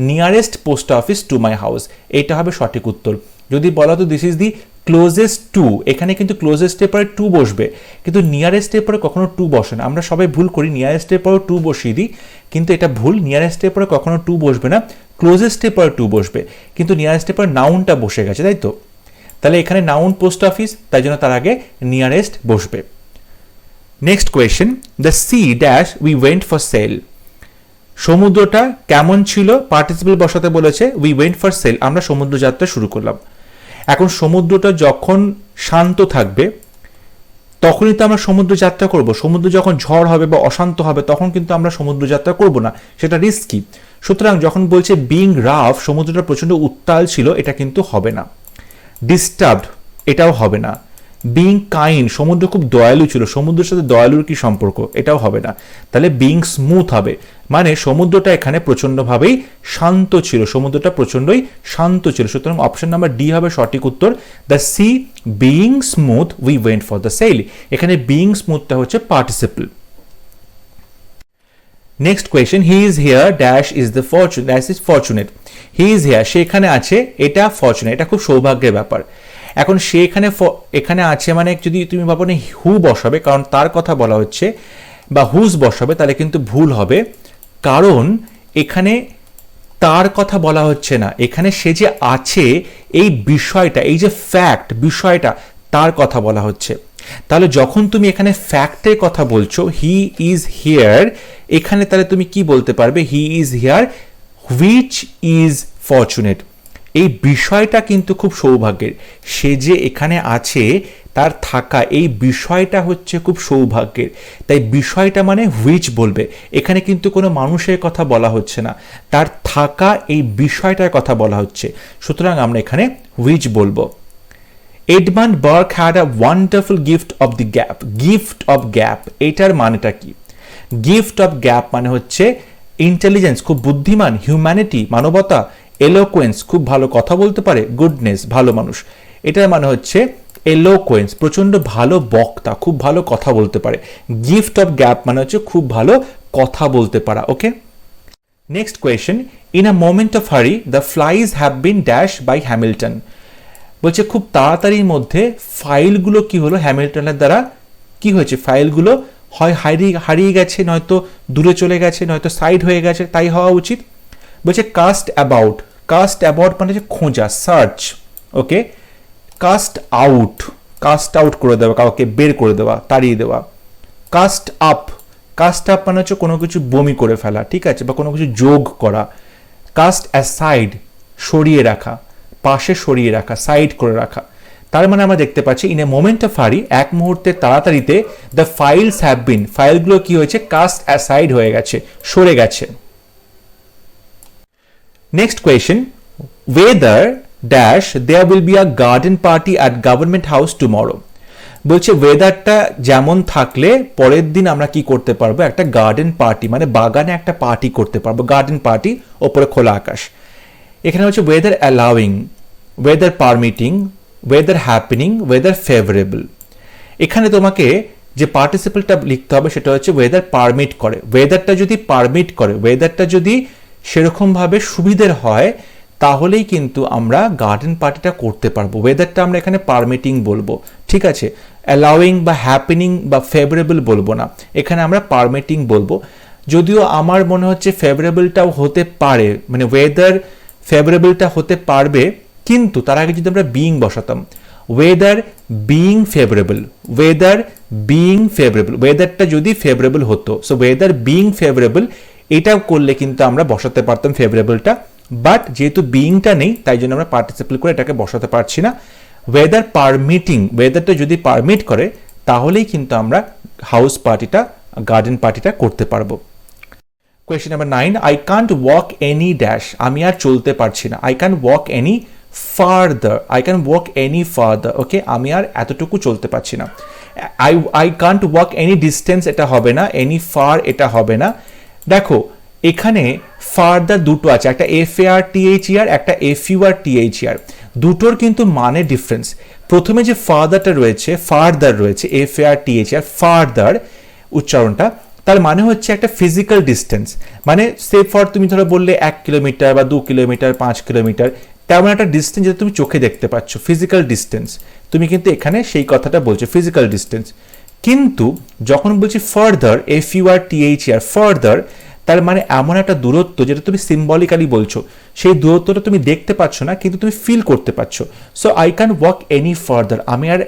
nearest post office to my house, এইটা হবে সঠিক উত্তর। যদি বলা তো this is the closest to, এখানে কিন্তু ক্লোজেস্টের পরে টু বসবে, কিন্তু নিয়ারেস্টের পরে কখনো টু বসে না। আমরা সবাই ভুল করি, নিয়ারেস্টের পরে টু বসিয়ে দিই, কিন্তু এটা ভুল। নিয়ারেস্টের পরে কখনো টু বসবে না, ক্লোজেস্টের পরে টু বসবে, কিন্তু নিয়ারেস্টের পরে নাউনটা বসে গেছে, তাই তো? তাহলে এখানে নাউন পোস্ট অফিস, তাই জন্য তার আগে নিয়ারেস্ট বসবে। Next question, the sea dash we went for sale. সমুদ্রটা কেমন ছিল? পার্টিসিপল বসাতে বলেছে, উই ওয়েন্ট ফর সেল, আমরা সমুদ্র যাত্রা শুরু করলাম। এখন সমুদ্রটা যখন শান্ত থাকবে, তখনই তো আমরা সমুদ্র যাত্রা করব। সমুদ্র যখন ঝড় হবে বা অশান্ত হবে তখন কিন্তু আমরা সমুদ্র যাত্রা করব না, সেটা রিস্কি। সুতরাং যখন বলছে বিং রাফ, সমুদ্রটা প্রচণ্ড উত্তাল ছিল, এটা কিন্তু হবে না। ডিস্টার্বড, এটাও হবে না। বিং কাইন্ড, সমুদ্র খুব দয়ালু ছিল, সমুদ্রের সাথে দয়ালুর কি সম্পর্ক, এটাও হবে না। তাহলে বিং স্মুথ হবে, মানে সমুদ্রটা এখানে প্রচণ্ডভাবেই শান্ত ছিল, সমুদ্রটা প্রচণ্ডই শান্ত ছিল। সুতরাং অপশন নাম্বার ডি হবে সঠিক উত্তর। The sea being smooth we went for the sail. এখানে বিং স্মুথটা হচ্ছে participle. Next question, he is here dash is the fortune, dash is fortunate. He is here, সে এখানে আছে, এটা ফরচুনেট, এটা খুব সৌভাগ্যের ব্যাপার। এখন সে এখানে আছে মানে যদি তুমি ভাবো না হু বসাবে, কারণ তার কথা বলা হচ্ছে, বা হুজ বসাবে, তাহলে কিন্তু ভুল হবে। কারণ এখানে তার কথা বলা হচ্ছে না, এখানে সে যে আছে এই বিষয়টা, এই যে ফ্যাক্ট, বিষয়টা তার কথা বলা হচ্ছে। তাহলে যখন তুমি এখানে ফ্যাক্টের কথা বলছো, হি ইজ হিয়ার, এখানে তাহলে তুমি কি বলতে পারবে, হি is here which is fortunate. এই বিষয়টা কিন্তু খুব সৌভাগ্যের, সে যে এখানে আছে তার থাকা, এই বিষয়টা হচ্ছে খুব সৌভাগ্যের। তাই বিষয়টা মানে হুইচ বলবে, এখানে কিন্তু কোনো মানুষের কথা বলা হচ্ছে না, তার থাকা এই বিষয়টার কথা বলা হচ্ছে। সুতরাং আমরা এখানে হুইচ বলবো। Edmund Burke had a wonderful gift of the gab. Gift of gab, এটার মানেটা কি? গিফট অফ গ্যাপ মানে হচ্ছে ইন্টেলিজেন্স, খুব বুদ্ধিমান, হিউম্যানিটি, মানবতা, এলোকোয়েন্স, খুব ভালো কথা বলতে পারে, গুডনেস, ভালো মানুষ। এটার মানে হচ্ছে এলোকোয়েন্স, প্রচন্ড ভালো বক্তা, খুব ভালো কথা বলতে পারে। গিফট অফ গ্যাপ মানে হচ্ছে খুব ভালো কথা বলতে পারা। Okay, next question, in a moment of hurry the flies have been dash by Hamilton. বলছে খুব তাড়াতাড়ির মধ্যে ফাইলগুলো কি হলো, হ্যামিল্টনের দ্বারা কি হয়েছে, ফাইলগুলো হয় হারিয়ে গেছে, নয়তো দূরে চলে গেছে, নয়তো সাইড হয়ে গেছে, তাই হওয়া উচিত। বলছে কাস্ট অ্যাবাউট, কাস্ট অ্যাবাউট মানে হচ্ছে খোঁজা, সার্চ। ওকে, কাস্ট আউট, কাস্ট আউট করে দেওয়া, কাউকে বের করে দেওয়া, তাড়িয়ে দেওয়া। কাস্ট আপ, কাস্ট আপ মানে হচ্ছে কোনো কিছু বমি করে ফেলা, ঠিক আছে, বা কোনো কিছু যোগ করা। কাস্ট অ্যাসাইড, সরিয়ে রাখা, পাশে সরিয়ে রাখা, সাইড করে রাখা। তার মানে আমরা দেখতে পাচ্ছি in a moment of hurry, এক মুহূর্তের তাড়াতাড়িতে, দ্য ফাইলস হ্যাভ বিন, ফাইলগুলো কি হয়েছে, কাস্ট অ্যাসাইড হয়ে গেছে, সরে গেছে। Next question, weather dash there will be a garden party at government house tomorrow. বলছে ওয়েদারটা যেমন থাকলে পরের দিন আমরা কি করতে পারবো, একটা গার্ডেন পার্টি, মানে বাগানে একটা পার্টি করতে পারবো, গার্ডেন পার্টি, ওপরে খোলা আকাশ। এখানে হচ্ছে weather allowing, weather permitting, weather happening, weather favourable. এখানে তোমাকে যে পার্টিসিপলটা লিখতে হবে সেটা হচ্ছে ওয়েদার পারমিট করে। ওয়েদারটা যদি পারমিট করে, ওয়েদারটা যদি সেরকমভাবে সুবিধের হয়, তাহলেই কিন্তু আমরা গার্ডেন পার্টিটা করতে পারবো। ওয়েদারটা আমরা এখানে পারমিটিং বলবো, ঠিক আছে, অ্যালাউইং বা হ্যাপেনিং বা ফেভারেবল বলবো না, এখানে আমরা পারমিটিং বলবো। যদিও আমার মনে হচ্ছে ফেভারেবলটাও হতে পারে, মানে ওয়েদার ফেভারেবলটা হতে পারবে, কিন্তু তার আগে যদি আমরা বিইং বসাতাম, weather being favourable, weather being favourable, ওয়েদারটা যদি ফেভারেবল হতো, সো ওয়েদার বিইং ফেভারেবল, এটা করলে কিন্তু আমরা বসাতে পারতাম ফেভারেবলটা। বাট যেহেতু বিইংটা নেই, তাই জন্য আমরা পার্টিসিপল করে এটাকে বসাতে পারছি না। ওয়েদার পারমিটিং, ওয়েদারটা যদি পারমিট করে, তাহলেই কিন্তু আমরা হাউস পার্টিটা, গার্ডেন পার্টিটা করতে পারবো। Question number 9, I can't walk any dash, আমি আর চলতে পারছি না। I can walk any further, I can walk any further. Okay, আমি আর এতটুকু চলতে পারছি না। I can't walk any distance, এটা হবে না। এনি ফার, এটা হবে না। দেখো এখানে ফার্দার দুটো আছে, একটা FARTHER, একটা FURTHER, দুটোর কিন্তু মানে ডিফারেন্স। প্রথমে যে ফার্দারটা রয়েছে, ফার্দার রয়েছে, FARTHER, ফার্দার উচ্চারণটা, তার মানে হচ্ছে একটা ফিজিক্যাল ডিস্টেন্স, মানে সে ফর তুমি ধরো বললে 1 কিলোমিটার বা 2 কিলোমিটার, 5 কিলোমিটার, তেমন একটা ডিস্টেন্স যেটা তুমি চোখে দেখতে পাচ্ছ, ফিজিক্যাল ডিস্টেন্স। তুমি কিন্তু এখানে সেই কথাটা বলছো, ফিজিক্যাল ডিস্টেন্স। কিন্তু যখন বলছি ফার্দার, FURTHER, ফার্দার, তার মানে এমন একটা দূরত্ব যেটা তুমি সিম্বলিক্যালি বলছো, সেই দূরত্বটা তুমি দেখতে পাচ্ছ না, কিন্তু তুমি ফিল করতে পারছো। So I can walk any further, আমি আর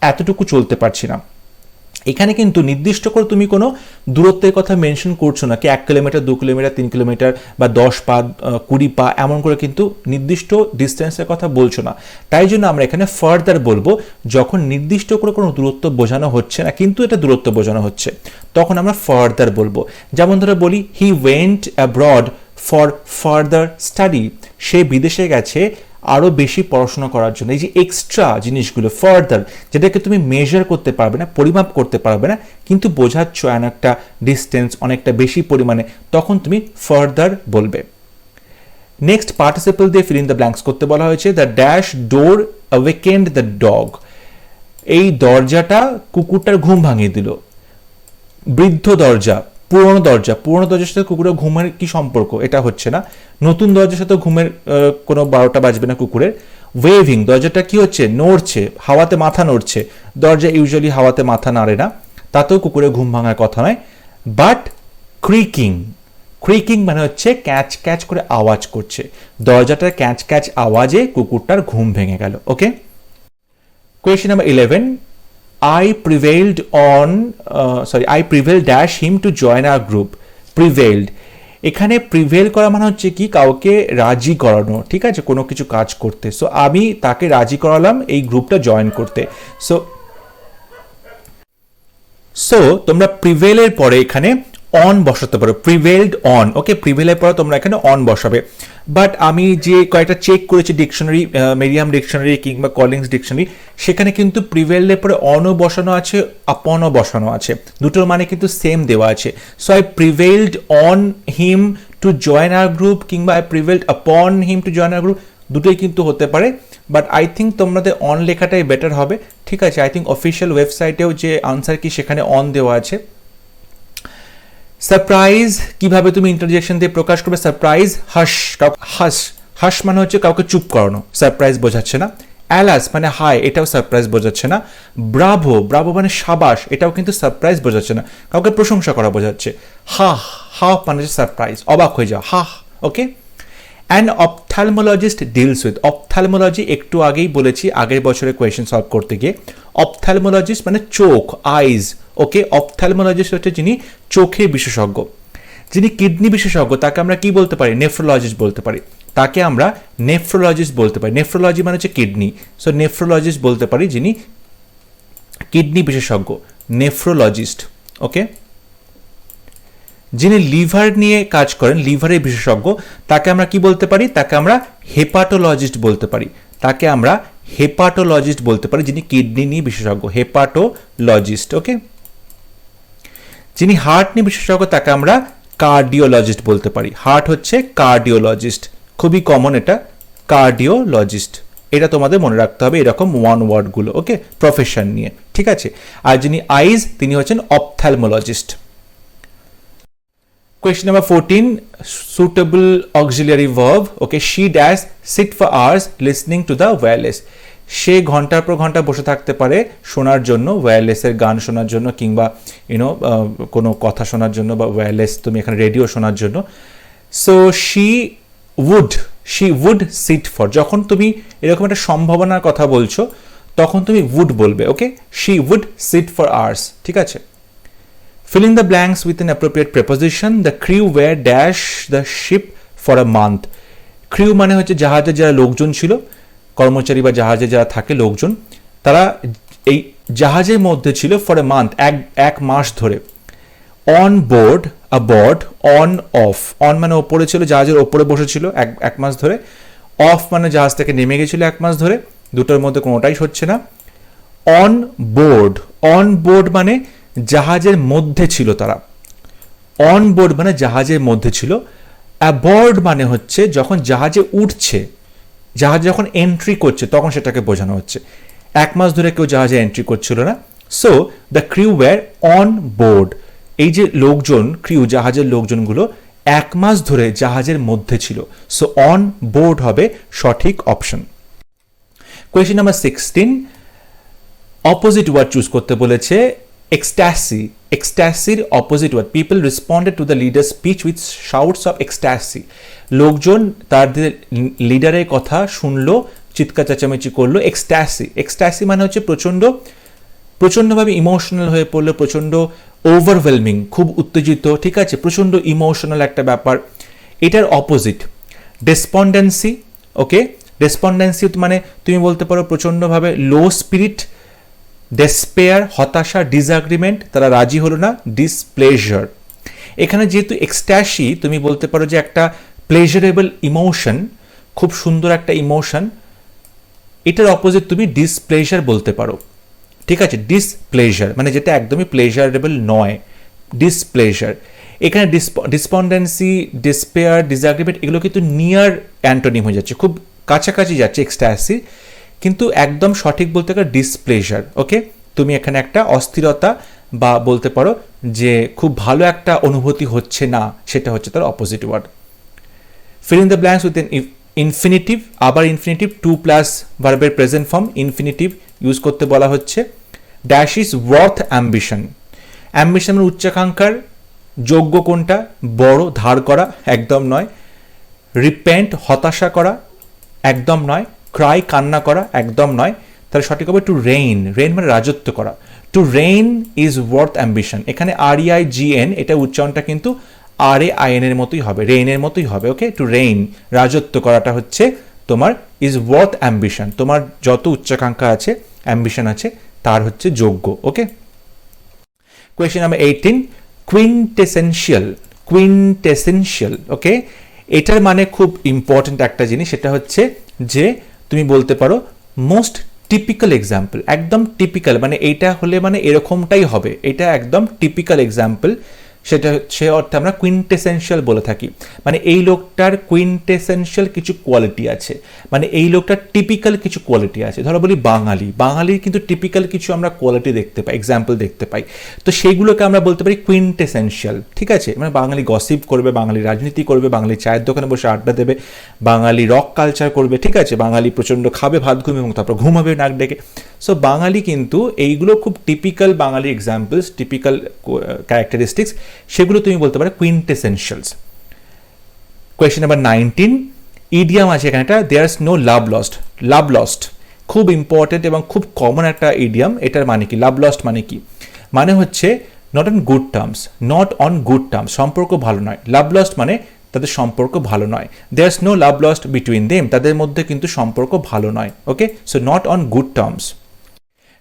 এতটুকু চলতে পারছি না। এখানে কিন্তু নির্দিষ্ট করে তুমি কোনো দূরত্বের কথা মেনশন করছো না কি 1 কিলোমিটার 2 কিলোমিটার 3 কিলোমিটার বা 10 পা 20 পা এমন করে কিন্তু নির্দিষ্ট ডিস্টেন্সের কথা বলছো না। তাই জন্য আমরা এখানে ফার্দার বলবো যখন নির্দিষ্ট করে কোনো দূরত্ব বোঝানো হচ্ছে না কিন্তু এটা দূরত্ব বোঝানো হচ্ছে, তখন আমরা ফার্দার বলবো। যেমন ধরে বলি he went abroad for further study, সে বিদেশে গেছে আরও বেশি পড়াশোনা করার জন্য। এই যে এক্সট্রা জিনিসগুলো ফার্দার, যেটাকে তুমি মেজার করতে পারবে না, পরিমাপ করতে পারবে না, কিন্তু বোঝাচ্ছ একটা ডিস্টেন্স অনেকটা বেশি পরিমাণে, তখন তুমি ফার্দার বলবে। নেক্সট পার্টিসিপল দিয়ে ফিল ইন দ্য ব্ল্যাঙ্কস করতে বলা হয়েছে। The dash door awakened the dog, এই দরজাটা কুকুরটার ঘুম ভাঙিয়ে দিল। বৃদ্ধ দরজা, পুরনো দরজা, পুরনো দরজার সাথে কুকুরের ঘুমের কি সম্পর্ক, এটা হচ্ছে না। নতুন দরজার সাথে ঘুমের কোনো 12টা বাজবে না কুকুরের। ওয়েভিং, দরজাটা কি হচ্ছে, নড়ছে, হাওয়াতে মাথা নড়ছে। দরজা ইউজুয়ালি হাওয়াতে মাথা নাড়ে না, তাতেও কুকুরের ঘুম ভাঙার কথা নয়। বাট ক্রিকিং, ক্রিকিং মানে হচ্ছে ক্যাচ ক্যাচ করে আওয়াজ করছে। দরজাটার ক্যাচ ক্যাচ আওয়াজে কুকুরটার ঘুম ভেঙে গেল। ওকে, question number 11, I prevailed dash him to join our group. Prevailed, এখানে প্রিভেল করা মানে হচ্ছে কি কাউকে রাজি করানো, ঠিক আছে, কোনো কিছু কাজ করতে। সো আমি তাকে রাজি করালাম এই গ্রুপটা জয়েন করতে। সো তোমরা প্রিভেলের পরে এখানে অন বসাতে পারো, প্রিভেলড অন। ওকে, প্রিভেলের পরে তোমরা এখানে অন বসাবে। বাট আমি যে কয়েকটা চেক করেছি ডিকশনারি, মেরিয়াম ডিকশনারি কিংবা কলিংস ডিকশনারি, সেখানে কিন্তু প্রিভেলের পরে অনও বসানো আছে, আপনও বসানো আছে, দুটোর মানে কিন্তু সেম দেওয়া আছে। So I prevailed on him to join our group কিংবা আই প্রিভেলড আপন him to join our group, দুটোই কিন্তু হতে পারে। বাট আই থিঙ্ক তোমাদের অন লেখাটাই বেটার হবে, ঠিক আছে। আই থিঙ্ক অফিসিয়াল ওয়েবসাইটেও যে আনসার কি সেখানে অন দেওয়া আছে। সারপ্রাইজ কিভাবে তুমি ইন্টারজেকশন দিয়ে প্রকাশ করবে? সারপ্রাইজ হাস, হাস, হাস মানে হচ্ছে কাউকে চুপ করানো, সারপ্রাইজ বোঝাচ্ছে না। অ্যালাস মানে হাই, এটাও সারপ্রাইজ বোঝাচ্ছে না। ব্রাভো, ব্রাভো মানে সাবাস, এটাও কিন্তু সারপ্রাইজ বোঝাচ্ছে না, কাউকে প্রশংসা করা বোঝাচ্ছে। হা, হা মানে সারপ্রাইজ, অবাক হয়ে যাও, হা। ওকে, অ্যান অপথ্যালমোলজিস্ট ডিলস উইথ, অপথ্যালমোলজি একটু আগেই বলেছি আগের বছরে কোয়েশ্চেন সলভ করতে গিয়ে। অপথ্যালমোলজিস্ট মানে চোখ, আইজ। ওকে, অপথ্যালমোলজিস্ট হচ্ছে যিনি চোখের বিশেষজ্ঞ। যিনি কিডনি বিশেষজ্ঞ তাকে আমরা কি বলতে পারি? নেফ্রোলজিস্ট বলতে পারি, তাকে আমরা নেফ্রোলজিস্ট বলতে পারি। নেফ্রোলজি মানে হচ্ছে কিডনি, সো নেফ্রোলজিস্ট বলতে পারি যিনি কিডনি বিশেষজ্ঞ, নেফ্রোলজিস্ট। ওকে, যিনি লিভার নিয়ে কাজ করেন, লিভারের বিশেষজ্ঞ, তাকে আমরা কি বলতে পারি? তাকে আমরা হেপাটোলজিস্ট বলতে পারি, তাকে আমরা হেপাটোলজিস্ট বলতে পারি, যিনি কিডনি নিয়ে বিশেষজ্ঞ, হেপাটোলজিস্ট। ওকে, যিনি হার্ট নিয়ে বিশেষজ্ঞ তাকে আমরা কার্ডিওলজিস্ট বলতে পারি, হার্ট হচ্ছে কার্ডিওলজিস্ট, খুবই কমন এটা, কার্ডিওলজিস্ট। এটা তোমাদের মনে রাখতে হবে এরকম ওয়ান ওয়ার্ডগুলো। ওকে, প্রফেশন নিয়ে, ঠিক আছে। আর যিনি আইজ তিনি হচ্ছেন ophthalmologist. Question number 14, suitable auxiliary verb. Okay, she dash sit for hours listening to the wireless. সে ঘন্টার পর ঘন্টা বসে থাকতে পারে শোনার জন্য, ওয়্যারলেসের গান শোনার জন্য কিংবা কোনো কথা শোনার জন্য, বা ওয়্যারলেস তুমি এখানে রেডিও শোনার জন্য। So she would sit for, যখন তুমি এরকম একটা সম্ভাবনার কথা বলছো তখন তুমি would বলবে। ওকে, she would sit for hours, ঠিক আছে। Fill in the blanks with an appropriate preposition. The crew were dash the ship for a month. Crew মানে হচ্ছে জাহাজে যারা লোকজন ছিল, কর্মচারী বা জাহাজে যারা থাকে লোকজন, তারা এই জাহাজের মধ্যে ছিল ফর এ মান্থ, এক মাস ধরে। On board, abode, on of. On মানে ওপরে ছিল, জাহাজের ওপরে বসেছিল এক মাস ধরে। অফ মানে জাহাজ থেকে নেমে গেছিল এক মাস ধরে, দুটোর মধ্যে কোনোটাই হচ্ছে না। অন বোর্ড, অন বোর্ড মানে জাহাজের মধ্যে ছিল তারা, অন বোর্ড মানে জাহাজের মধ্যে ছিল। অ্যাবর্ড মানে হচ্ছে যখন জাহাজে উঠছে, জাহাজ যখন এন্ট্রি করছে তখন সেটাকে বোঝানো হচ্ছে। এক মাস ধরে কেউ জাহাজে এন্ট্রি করছিল না। So the crew were on board, এই যে লোকজন, ক্রিউ জাহাজের লোকজনগুলো এক মাস ধরে জাহাজের মধ্যে ছিল। সো অন বোর্ড হবে সঠিক option. Question number 16, opposite word choose করতে বলেছে। এক্সট্যাসি, এক্সট্যাসির opposite word. People responded to the leader speech with shouts of ecstasy. লোকজন তাদের লিডারের কথা শুনলো, চিৎকার চেঁচামেচি করলো। এক্সট্যাসি, এক্সট্যাসি মানে হচ্ছে প্রচণ্ড প্রচণ্ডভাবে ইমোশনাল হয়ে পড়লে, প্রচণ্ড ওভারওয়েলমিং, খুব উত্তেজিত, ঠিক আছে, প্রচণ্ড ইমোশনাল একটা ব্যাপার। এটার অপোজিট ডেসপন্ডেন্সি। ওকে, ডেসপন্ডেন্সি মানে তুমি বলতে পারো প্রচণ্ডভাবে লো স্পিরিট, ডেসপেয়ার, হতাশা, ডিসঅ্যাগ্রিমেন্ট, তারা রাজি হলো না, ডিসপ্লেজার। এখানে যেহেতু এক্সট্যাসি তুমি বলতে পারো যে একটা প্লেজারেবল ইমোশন, খুব সুন্দর একটা ইমোশন, এটার অপোজিট তুমি ডিসপ্লেজার বলতে পারো, ঠিক আছে, ডিসপ্লেজার মানে যেটা একদমই প্লেজারেবল নয়, ডিসপ্লেজার। এখানে ডিসপন্ডেন্সি, ডিসপেয়ার, ডিসঅ্যাগ্রিমেন্ট এগুলো কিন্তু নিয়ার অ্যান্টোনিম হয়ে যাচ্ছে, খুব কাছাকাছি যাচ্ছে এক্সট্যাসি, কিন্তু একদম সঠিক বলতে গেলে ডিসপ্লেজার। ওকে, তুমি এখানে একটা অস্থিরতা বা বলতে পারো যে খুব ভালো একটা অনুভূতি হচ্ছে না, সেটা হচ্ছে তার opposite word. fill in the blanks with an infinitive, আবার ইনফিনিটিভ, টু প্লাস ভার্বের প্রেজেন্ট ফর্ম ইনফিনিটিভ ইউজ করতে বলা হচ্ছে। ড্যাশ ইজ ওয়ার্থ অ্যাম্বিশন, অ্যাম্বিশনের উচ্চাকাঙ্ক্ষার যোগ্য কোনটা? বড়, ধার করা, একদম নয়। রিপেন্ট, হতাশা করা, একদম নয়। ক্রাই, কান্না করা, একদম নয়। তাহলে সঠিক হবে টু রেইন, রেইন মানে রাজত্ব করা। To reign is worth ambition, এখানে REIGN, এটা উচ্চারণটা কিন্তু RAIN এর মতোই হবে, রেইনের মতোই হবে। ওকে, টু রেইন, রাজত্ব করাটা হচ্ছে তোমার ইজ ওয়ার্থ অ্যাম্বিশন, তোমার যত উচ্চাকাঙ্ক্ষা আছে, অ্যাম্বিশন আছে, তার হচ্ছে যোগ্য। ওকে, কোয়েশ্চেন নাম্বার 18, কুইন্টেসেনশিয়াল, কুইন্টেসেনশিয়াল। ওকে, এটার মানে খুব ইম্পর্টেন্ট একটা জিনিস, সেটা হচ্ছে যে তুমি বলতে পারো মোস্ট টিপিক্যাল এক্সাম্পল, একদম টিপিক্যাল মানে এইটা হলে মানে এরকমটাই হবে, এটা একদম টিপিক্যাল এক্সাম্পল, সেটা সে অর্থে আমরা কুইন্টেসেনশিয়াল বলে থাকি। মানে এই লোকটার কুইন্টেসেনশিয়াল কিছু কোয়ালিটি আছে, মানে এই লোকটার টিপিক্যাল কিছু কোয়ালিটি আছে। ধরো বলি বাঙালি, বাঙালির কিন্তু টিপিক্যাল কিছু আমরা কোয়ালিটি দেখতে পাই, এক্সাম্পল দেখতে পাই, তো সেইগুলোকে আমরা বলতে পারি কুইন্টেসেনশিয়াল, ঠিক আছে। মানে বাঙালি গসিপ করবে, বাঙালি রাজনীতি করবে, বাঙালি চায়ের দোকানে বসে আড্ডা দেবে, বাঙালি রক কালচার করবে, ঠিক আছে, বাঙালি প্রচণ্ড খাবে ভাত ঘুমে এবং তারপর ঘুমাবে নাক ডেকে। সো বাঙালি কিন্তু এইগুলো খুব টিপিক্যাল বাঙালি এক্সাম্পলস, টিপিক্যাল ক্যারেক্টারিস্টিক্স, সেগুলো তুমি বলতে পারো কুইন্টেসেনশিয়ালস। কোয়েশ্চেন নাম্বার 19, ইডিয়াম আছে এখানে একটা, দেয়ার্স নো লাভ লস্ট। লাভ লস্ট খুব ইম্পর্টেন্ট এবং খুব কমন একটা ইডিয়াম। এটার মানে কি? লাভ লস্ট মানে কি? মানে হচ্ছে not on good terms, not on good terms, সম্পর্ক ভালো নয়। লাভ লস্ট মানে তাদের সম্পর্ক ভালো নয়। There's no love lost between them, তাদের মধ্যে কিন্তু সম্পর্ক ভালো নয়। Okay, so not on good terms.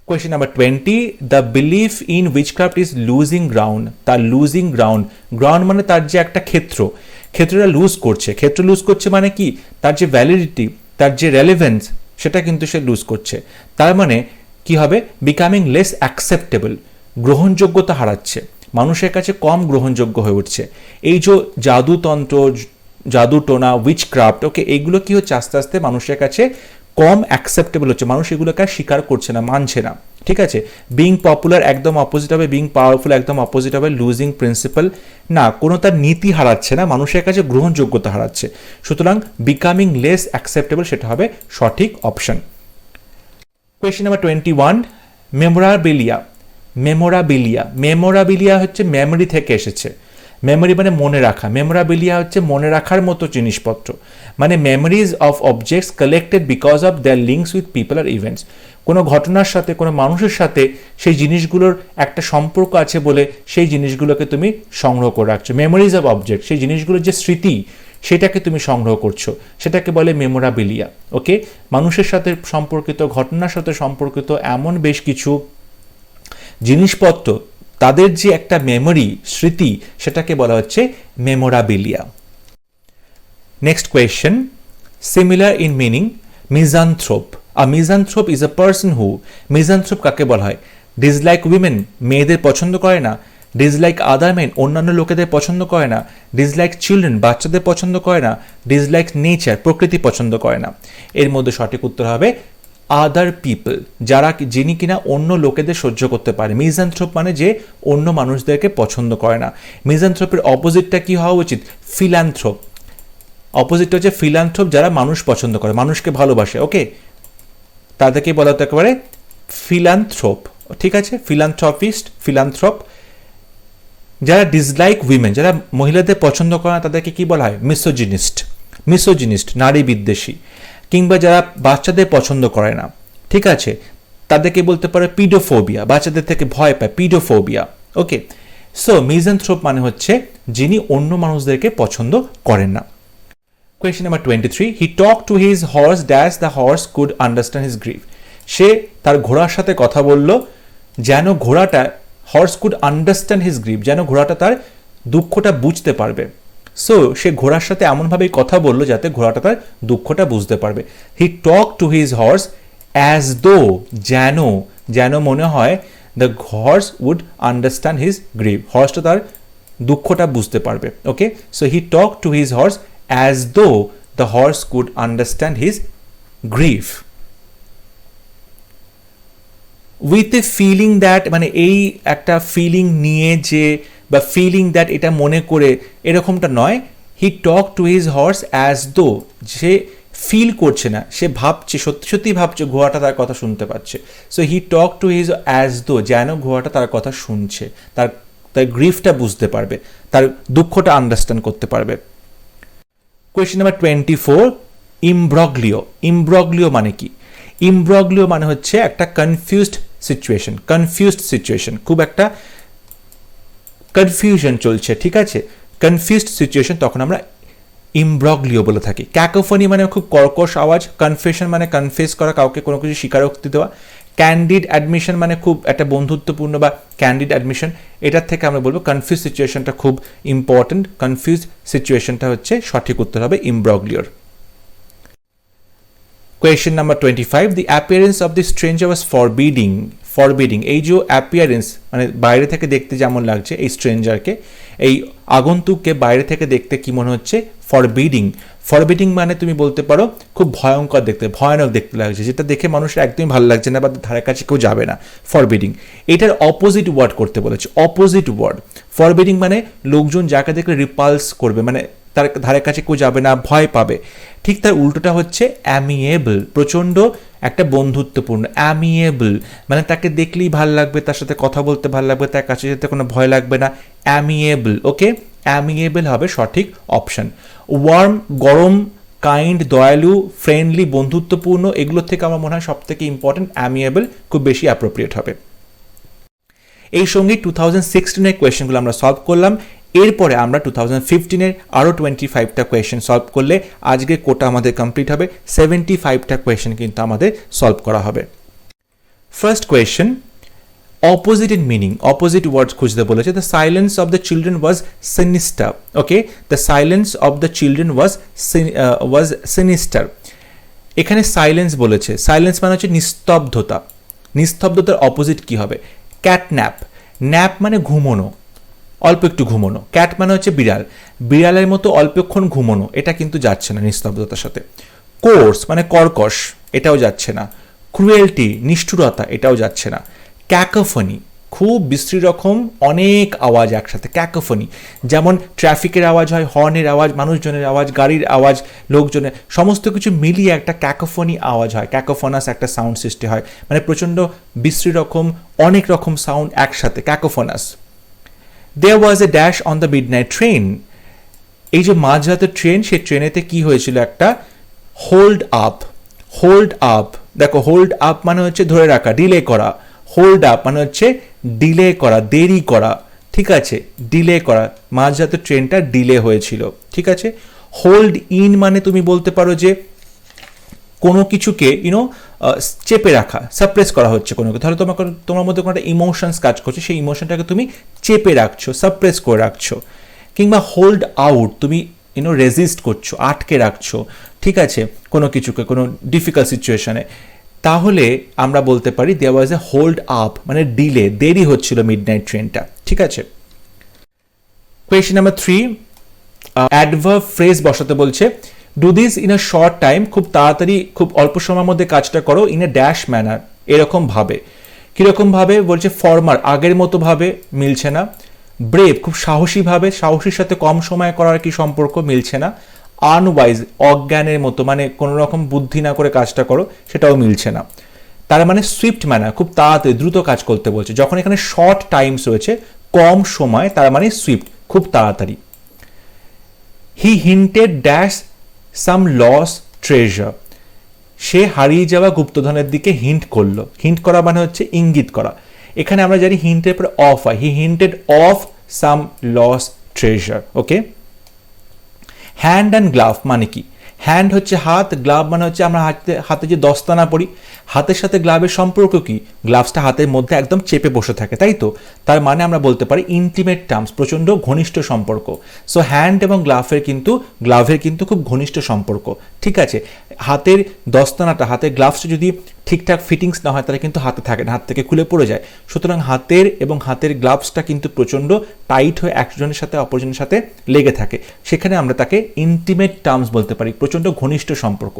Question number 20, the belief in witchcraft is losing ground. তার লুজিং গ্রাউন্ড, গ্রাউন্ড মানে তার যে একটা ক্ষেত্র, ক্ষেত্রটা লুজ করছে। ক্ষেত্র লুজ করছে মানে কি? তার যে ভ্যালিডিটি, তার যে রেলেভেন্স, সেটা কিন্তু সে লুজ করছে। তার মানে কি হবে? বিকামিং লেস অ্যাকসেপ্টেবল, গ্রহণযোগ্যতা হারাচ্ছে, মানুষের কাছে কম গ্রহণযোগ্য হয়ে উঠছে। এই যে জাদুতন্ত্র, জাদুটোনা, উইচক্রাফট, ওকে, এইগুলো কি হচ্ছে আস্তে আস্তে মানুষের কাছে কম অ্যাকসেপ্টেবল হচ্ছে, মানুষ এগুলোকে আর স্বীকার করছে না, মানছে না, ঠিক আছে। বিং পপুলার একদম অপোজিট হবে, বিং পাওয়ারফুল একদম অপোজিট হবে, লুজিং প্রিন্সিপাল না, কোনো তার নীতি হারাচ্ছে না, মানুষের কাছে গ্রহণযোগ্যতা হারাচ্ছে। সুতরাং বিকামিং লেস অ্যাকসেপ্টেবল, সেটা হবে সঠিক অপশন। Question number 21, মেমোরাবিলিয়া। মেমোরাবিলিয়া, মেমোরাবিলিয়া হচ্ছে মেমোরি থেকে এসেছে। মেমোরি মানে মনে রাখা, মেমোরাবিলিয়া হচ্ছে মনে রাখার মতো জিনিসপত্র, মানে memories of objects collected because of their links with people আর ইভেন্টস। কোনো ঘটনার সাথে, কোনো মানুষের সাথে সেই জিনিসগুলোর একটা সম্পর্ক আছে বলে সেই জিনিসগুলোকে তুমি সংগ্রহ করে রাখছো। মেমোরিজ অফ অবজেক্ট, সেই জিনিসগুলোর যে স্মৃতি, সেটাকে তুমি সংগ্রহ করছো, সেটাকে বলে মেমোরাবিলিয়া। ওকে, মানুষের সাথে সম্পর্কিত, ঘটনার সাথে সম্পর্কিত এমন বেশ কিছু জিনিসপত্র, তাদের যে একটা মেমোরি, স্মৃতি, সেটাকে বলা হচ্ছে memorabilia. Next question, similar in meaning, misanthrope. A misanthrope is a person who, misanthrope কাকে বলা হয়? ডিসলাইক উইমেন, মেয়েদের পছন্দ করে না। ডিসলাইক আদার মেন, অন্যান্য লোকেদের পছন্দ করে না। ডিসলাইক চিলড্রেন, বাচ্চাদের পছন্দ করে না। ডিসলাইক নেচার, প্রকৃতি পছন্দ করে না। এর মধ্যে সঠিক উত্তর হবে আদার পিপল, যারা, যিনি কিনা অন্য লোকেদের সহ্য করতে পারে। মিজানথ্রোপ মানে যে অন্য মানুষদেরকে পছন্দ করে না। মিজানথ্রোপের অপোজিটটা কি হওয়া উচিত? ফিলান্থ্রোপ। অপোজিটটা হচ্ছে ফিলান্থ্রোপ, যারা মানুষ পছন্দ করে, মানুষকে ভালোবাসে। ওকে, তাদেরকে বলা হতে পারে ফিলান্থ্রোপ, ঠিক আছে, ফিলান্থ্রপিস্ট, ফিলান্থ্রোপ। যারা ডিসলাইক উইমেন, যারা মহিলাদের পছন্দ করে না, তাদেরকে কি বলা হয়? মিসোজিনিস্ট, মিসোজিনিস্ট, নারী বিদ্বেষী। কিংবা যারা বাচ্চাদের পছন্দ করে না, ঠিক আছে, তাদেরকে বলতে পারো পিডোফোবিয়া, বাচ্চাদের থেকে ভয় পায়, পিডোফোবিয়া। ওকে, সো মিজানথ্রোপ মানে হচ্ছে যিনি অন্য মানুষদেরকে পছন্দ করেন না। Question number 23. He talked to his horse dash the horse could understand his grief. সে তার ঘোড়ার সাথে কথা বলল যেন ঘোড়াটা, horse could understand his grief, যেন ঘোড়াটা তার দুঃখটা বুঝতে পারবে। সো সে ঘোড়ার সাথে এমনভাবেই কথা বলল যাতে ঘোড়াটা তার দুঃখটা বুঝতে পারবে। He talk to his horse as though, যেন, যেন মনে হয় the horse would understand his grief, হর্সটা তার দুঃখটা বুঝতে পারবে। Okay, so he talk to his horse as though the horse could understand his grief with a feeling that, মানে এই একটা ফিলিং নিয়ে যে, বা ফিলিং দ্যাট এটা মনে করে এরকমটা নয়। He talk to his horse as though, সে ফিল করছে না, সে ভাবছে, সত্যি সত্যি ভাবছে ঘোড়াটা তার কথা শুনতে পাচ্ছে। So he talk to his as though, যেন ঘোড়াটা তার কথা শুনছে, তার তার গ্রিফটা বুঝতে পারবে, তার দুঃখটা আন্ডারস্ট্যান্ড করতে পারবে। Question number 24. ইমব্রগলিও। ইমব্রগলিও মানে কি? ইমব্রগলিও মানে হচ্ছে একটা কনফিউজড সিচুয়েশন, কনফিউজড সিচুয়েশন, খুব একটা কনফিউশন চলছে, ঠিক আছে, কনফিউজড সিচুয়েশন, তখন আমরা ইমব্রগলিও বলে থাকি। ক্যাকোফনি মানে খুব কর্কশ আওয়াজ, কনফেশন মানে কনফেস করা, কাউকে কোনো কিছু স্বীকারোক্তি দেওয়া, ক্যান্ডিড অ্যাডমিশন মানে খুব একটা বন্ধুত্বপূর্ণ বা ক্যান্ডিড অ্যাডমিশন, এটার থেকে আমরা বলবো কনফিউজ সিচুয়েশনটা খুব ইম্পর্টেন্ট, কনফিউজ সিচুয়েশনটা হচ্ছে সঠিক উত্তর হবে ইমব্রগলিওর। Question number 25. The appearance of the stranger was forbidding. Forbidding, এই যে অ্যাপিয়ারেন্স মানে বাইরে থেকে দেখতে যেমন লাগছে এই স্ট্রেঞ্জারকে, এই আগন্তুককে বাইরে থেকে দেখতে কি মনে হচ্ছে? ফরবিডিং। ফরবিডিং মানে তুমি বলতে পারো খুব ভয়ঙ্কর দেখতে, ভয়ানক দেখতে লাগছে, যেটা দেখে মানুষের একদমই ভালো লাগছে না বা ধারে কাছে কেউ যাবে না, ফরবিডিং। এটার অপোজিট ওয়ার্ড করতে বলেছে, অপোজিট ওয়ার্ড। ফরবিডিং মানে লোকজন যাকে দেখলে রিপালস করবে, মানে তার ধারে কাছে কেউ যাবে না, ভয় পাবে। ঠিক তার উল্টোটা হচ্ছে অ্যামিয়েবল, প্রচণ্ড একটা বন্ধুত্বপূর্ণ। অ্যামিয়েবল মানে তাকে দেখলেই ভাল লাগবে, তার সাথে কথা বলতে ভাল লাগবে, তার কাছে যেতে কোনো ভয় লাগবে না, অ্যামিয়েবল। ওকে, অ্যামিয়েবল হবে সঠিক অপশন। ওয়ার্ম, গরম, কাইন্ড, দয়ালু, ফ্রেন্ডলি, বন্ধুত্বপূর্ণ, এগুলোর থেকে আমার মনে হয় সব থেকে ইম্পর্টেন্ট অ্যামিয়েবল খুব বেশি অ্যাপ্রোপ্রিয়েট হবে। এই সঙ্গে 2016-এর কোয়েশ্চেনগুলো আমরা সলভ করলাম। এরপরে আমরা 2015-এর আরও 25টা কোয়েশ্চেন সলভ করলে আজকে কোটা আমাদের কমপ্লিট হবে, 75টা কোয়েশ্চেন কিন্তু আমাদের সলভ করা হবে। First question, opposite in meaning, opposite words খুঁজতে বলেছে। The silence of the children was sinister. Okay, the silence of the children was sinister. এখানে সাইলেন্স বলেছে, সাইলেন্স মানে হচ্ছে নিস্তব্ধতা। নিস্তব্ধতার অপোজিট কি হবে? ক্যাটন্যাপ। ন্যাপ মানে ঘুমোনো, অল্প একটু ঘুমোনো। ক্যাট মানে হচ্ছে বিড়াল, বিড়ালের মতো অল্পক্ষণ ঘুমোনো, এটা কিন্তু যাচ্ছে না নিস্তব্ধতার সাথে। কোর্স মানে কর্কশ, এটাও যাচ্ছে না। ক্রুয়েলটি, নিষ্ঠুরতা, এটাও যাচ্ছে না। ক্যাকোফনি, খুব বিশ্রী রকম অনেক আওয়াজ একসাথে, ক্যাকোফনি। যেমন ট্রাফিকের আওয়াজ হয়, হর্নের আওয়াজ, মানুষজনের আওয়াজ, গাড়ির আওয়াজ, লোকজনের, সমস্ত কিছু মিলিয়ে একটা ক্যাকোফনি আওয়াজ হয়, ক্যাকোফোনাস একটা সাউন্ড সৃষ্টি হয়, মানে প্রচণ্ড বিশ্রী রকম অনেক রকম সাউন্ড একসাথে, ক্যাকোফোনাস। There was a dash on the midnight train. এই যে মাঝরাতের ট্রেন, সেই ট্রেনেতে কি হয়েছিল? একটা হোল্ড আপ। হোল্ড আপ, দেখো হোল্ড আপ মানে হচ্ছে ধরে রাখা, ডিলে করা। হোল্ড আপ মানে হচ্ছে ডিলে করা, দেরি করা, ঠিক আছে, ডিলে করা। মাঝরাতের ট্রেনটা ডিলে হয়েছিল, ঠিক আছে। হোল্ড ইন মানে তুমি বলতে পারো যে কোনো কিছুকে চেপে রাখা, সাপ্রেস করা হচ্ছে কোনো কিছু। তাহলে তোমার মধ্যে কোনো একটা ইমোশনস কাজ করছে, সেই ইমোশনটাকে তুমি চেপে রাখছো, সাপ্রেস করে রাখছো। কিংবা হোল্ড আউট, তুমি রেজিস্ট করছো, আটকে রাখছো, ঠিক আছে, কোনো কিছুকে, কোনো ডিফিকাল্ট সিচুয়েশনে। তাহলে আমরা বলতে পারি দেয়ার ওয়াজ এ হোল্ড আপ, মানে ডিলে, দেরি হচ্ছিল মিডনাইট ট্রেনটা, ঠিক আছে। কোয়েশ্চেন নাম্বার 3, অ্যাডভার্ব ফ্রেজ বসাতে বলছে। Do this in a short time, খুব তাড়াতাড়ি, খুব অল্প সময়ের মধ্যে কাজটা করো। ইন এ ড্যাশ ম্যানার, এরকম ভাবে। কীরকম ভাবে বলছে? ফর্মার, আগের মতো ভাবে, মিলছে না। ব্রেভ, খুব সাহসী ভাবে, সাহসীর সাথে কম সময় করার কি সম্পর্ক, মিলছে না। আনওয়াইজ, অজ্ঞানের মতো, মানে কোনো রকম বুদ্ধি না করে কাজটা করো, সেটাও মিলছে না। তার মানে সুইফট ম্যানার, খুব তাড়াতাড়ি দ্রুত কাজ করতে বলছে। যখন এখানে শর্ট টাইমস রয়েছে, কম সময়, তার মানে সুইফট, খুব তাড়াতাড়ি। He hinted dash some lost treasure, সে হারিয়ে যাওয়া গুপ্তধনের দিকে হিন্ট করলো। হিন্ট করা মানে হচ্ছে ইঙ্গিত করা। এখানে আমরা জানি হিন্টের পরে অফ হয়, he hinted of some lost treasure. Okay, hand and glove মানে কি? হ্যান্ড হচ্ছে হাত, গ্লাভ মানে হচ্ছে আমরা হাতে যে দস্তানা পরি, হাতের সাথে গ্লাভের সম্পর্ক কি? গ্লাভসটা হাতের মধ্যে একদম চেপে বসে থাকে, তাই তো? তার মানে আমরা বলতে পারি ইন্টিমেট টার্মস, প্রচণ্ড ঘনিষ্ঠ সম্পর্ক। সো হ্যান্ড এবং গ্লাভের কিন্তু খুব ঘনিষ্ঠ সম্পর্ক। ঠিক আছে, হাতের দস্তানাটা, হাতের গ্লাভসটা যদি ঠিকঠাক ফিটিংস না হয় তাহলে কিন্তু হাতে থাকে না, হাত থেকে খুলে পড়ে যায়। সুতরাং হাতের গ্লাভসটা কিন্তু প্রচণ্ড টাইট হয়ে একজনের সাথে অপরজনের সাথে লেগে থাকে, সেখানে আমরা তাকে ইন্টিমেট টার্মস বলতে পারি, প্রচণ্ড ঘনিষ্ঠ সম্পর্ক।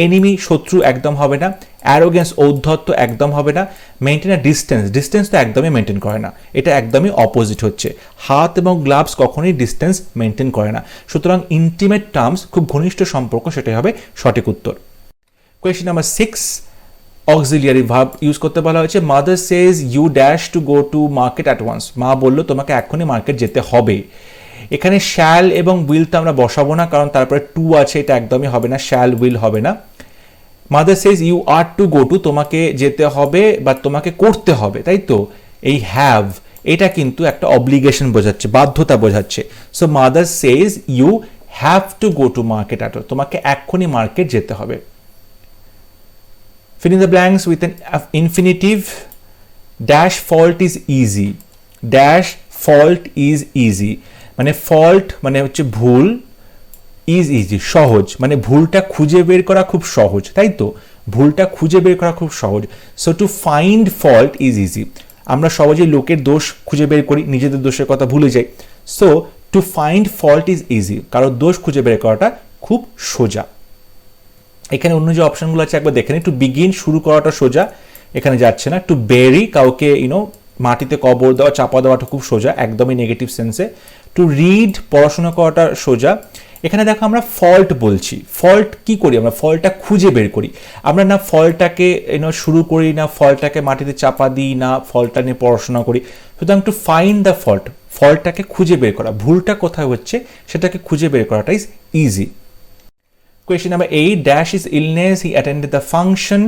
এনিমি, শত্রু একদম হবে না। অ্যারোগেন্স, ঔদ্ধত্য একদম হবে না। মেনটেন আ ডিস্টেন্স তো একদমই মেনটেন করে না, এটা একদমই অপোজিট হচ্ছে। হাত এবং গ্লাভস কখনোই ডিস্টেন্স মেনটেন করে না। সুতরাং ইন্টিমেট টার্মস, খুব ঘনিষ্ঠ সম্পর্ক, সেটাই হবে সঠিক উত্তর। Question number 6, auxiliary verb use করতে বলা হয়েছে। Mother says you dash to go to market at once. মা বললো তোমাকে এখনই মার্কেট যেতে হবে। এখানে শ্যাল এবং উইল তো আমরা বসাবো না, কারণ তারপরে টু আছে, এটা একদমই হবে না, শ্যাল উইল হবে না। Mother says you are to go to, তোমাকে যেতে হবে বা তোমাকে করতে হবে, তাই তো? এই হ্যাভ, এটা কিন্তু একটা অব্লিগেশন বোঝাচ্ছে, বাধ্যতা বোঝাচ্ছে। So mother says you have to go to market at, তোমাকে এক্ষুনি মার্কেট যেতে হবে। Fill in the blanks with an infinitive. Dash fault is easy. Dash fault is easy. মানে ফল্ট মানে হচ্ছে ভুল, ইজ ইজি সহজ, মানে ভুলটা খুঁজে বের করা খুব সহজ, তাই তো? ভুলটা খুঁজে বের করা খুব সহজ। So to find fault is easy. আমরা সহজেই লোকের দোষ খুঁজে বের করি, নিজেদের দোষের কথা ভুলে যাই। So to find fault is easy, কারোর দোষ খুঁজে বের করাটা খুব সোজা। এখানে অন্য যে অপশনগুলো আছে একবার দেখে নিই। টু বিগিন, শুরু করাটা সোজা, এখানে যাচ্ছে না। টু বেরি, কাউকে মাটিতে কবর দেওয়া, চাপা দেওয়াটা খুব সোজা, একদমই নেগেটিভ সেন্সে। টু রিড, পড়াশোনা করাটা সোজা। এখানে দেখো আমরা ফল্ট বলছি, ফল্ট কি করি? আমরা ফল্টটা খুঁজে বের করি। আমরা না ফল্টটাকে শুরু করি, না ফল্টটাকে মাটিতে চাপা দিই, না ফল্টটা নিয়ে পড়াশোনা করি। সুতরাং টু ফাইন্ড দ্য ফল্ট, ফল্টটাকে খুঁজে বের করা, ভুলটা কোথায় হচ্ছে সেটাকে খুঁজে বের করাটা is easy. Question number 8, dash is illness, he attended the function.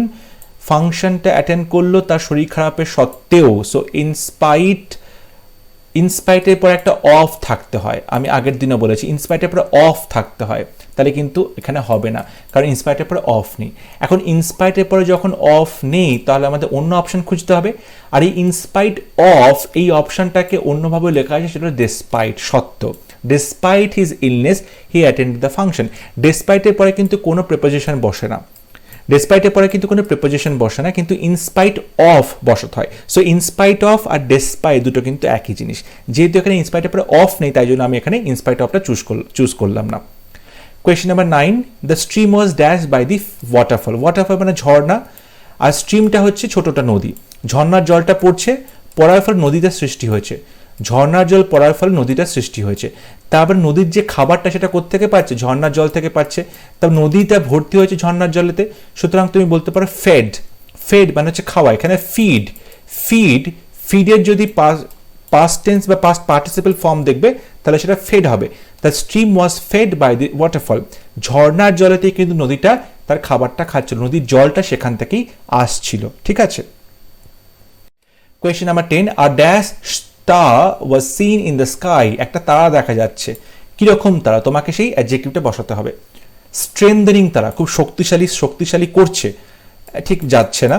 ফাংশনটা অ্যাটেন্ড করলো তার শরীর খারাপের সত্ত্বেও। সো ইনস্পাইটের পর একটা অফ থাকতে হয়, আমি আগের দিনও বলেছি ইনস্পাইটের পরে অফ থাকতে হয়, তাহলে কিন্তু এখানে হবে না, কারণ ইনস্পাইটের পরে অফ নেই। এখন ইনস্পাইটের পরে যখন অফ নেই তাহলে আমাদের অন্য অপশন খুঁজতে হবে। আর এই ইনস্পাইট অফ, এই অপশনটাকে অন্যভাবে লেখা আছে, সেটা ডেসপাইট, সত্ত্বেও। Despite his illness, he attended the function. Despite এর পরে কিন্তু কোনো প্রিপোজিশন বসে না, despite এর পরে কিন্তু কোনো প্রিপোজিশন বসে না, কিন্তু ইনস্পাইট অফ বসাতে হয়। সো ইনস্পাইট অফ আর ডেসপাইট দুটো কিন্তু একই জিনিস। যেহেতু এখানে ইনস্পাইটের পরে অফ নেই, তাই জন্য আমি এখানে ইনস্পাইট অফটা চুজ করলাম না। Question number 9, the stream was dash by the waterfall. Waterfall মানে ঝর্ণা, আর স্ট্রিমটা হচ্ছে ছোটটা নদী। ঝর্ণার জলটা পড়ার ফলে নদীটা সৃষ্টি হয়েছে, ঝর্ণার জল পড়ার ফলে নদীটা সৃষ্টি হয়েছে। তারপর নদীর যে খাবারটা সেটা কোত্থেকে পাচ্ছে? ঝর্ণার জল থেকে পাচ্ছে। তারপর নদীটা ভর্তি হয়েছে ঝর্ণার জলেতে, সুতরাং তুমি বলতে পারো ফেড। ফেড মানে হচ্ছে খাওয়া। এখানে ফিডের যদি পাস্ট টেন্স বা পাস্ট পার্টিসিপল ফর্ম দেখবে তাহলে সেটা ফেড হবে। The stream was fed by the waterfall. ঝর্ণার জলেতেই কিন্তু নদীটা তার খাবারটা খাচ্ছিল, নদীর জলটা সেখান থেকেই আসছিল। ঠিক আছে। কোয়েশ্চেন নাম্বার 10, আর ড্যাশ star was seen in the sky, একটা তারা দেখা যাচ্ছে। কিরকম তারা? তোমাকে সেই অ্যাডজেক্টিভটা বসাতে হবে। স্ট্রেংথেনিং, তারা খুব শক্তিশালী করছে, ঠিক যাচ্ছে না।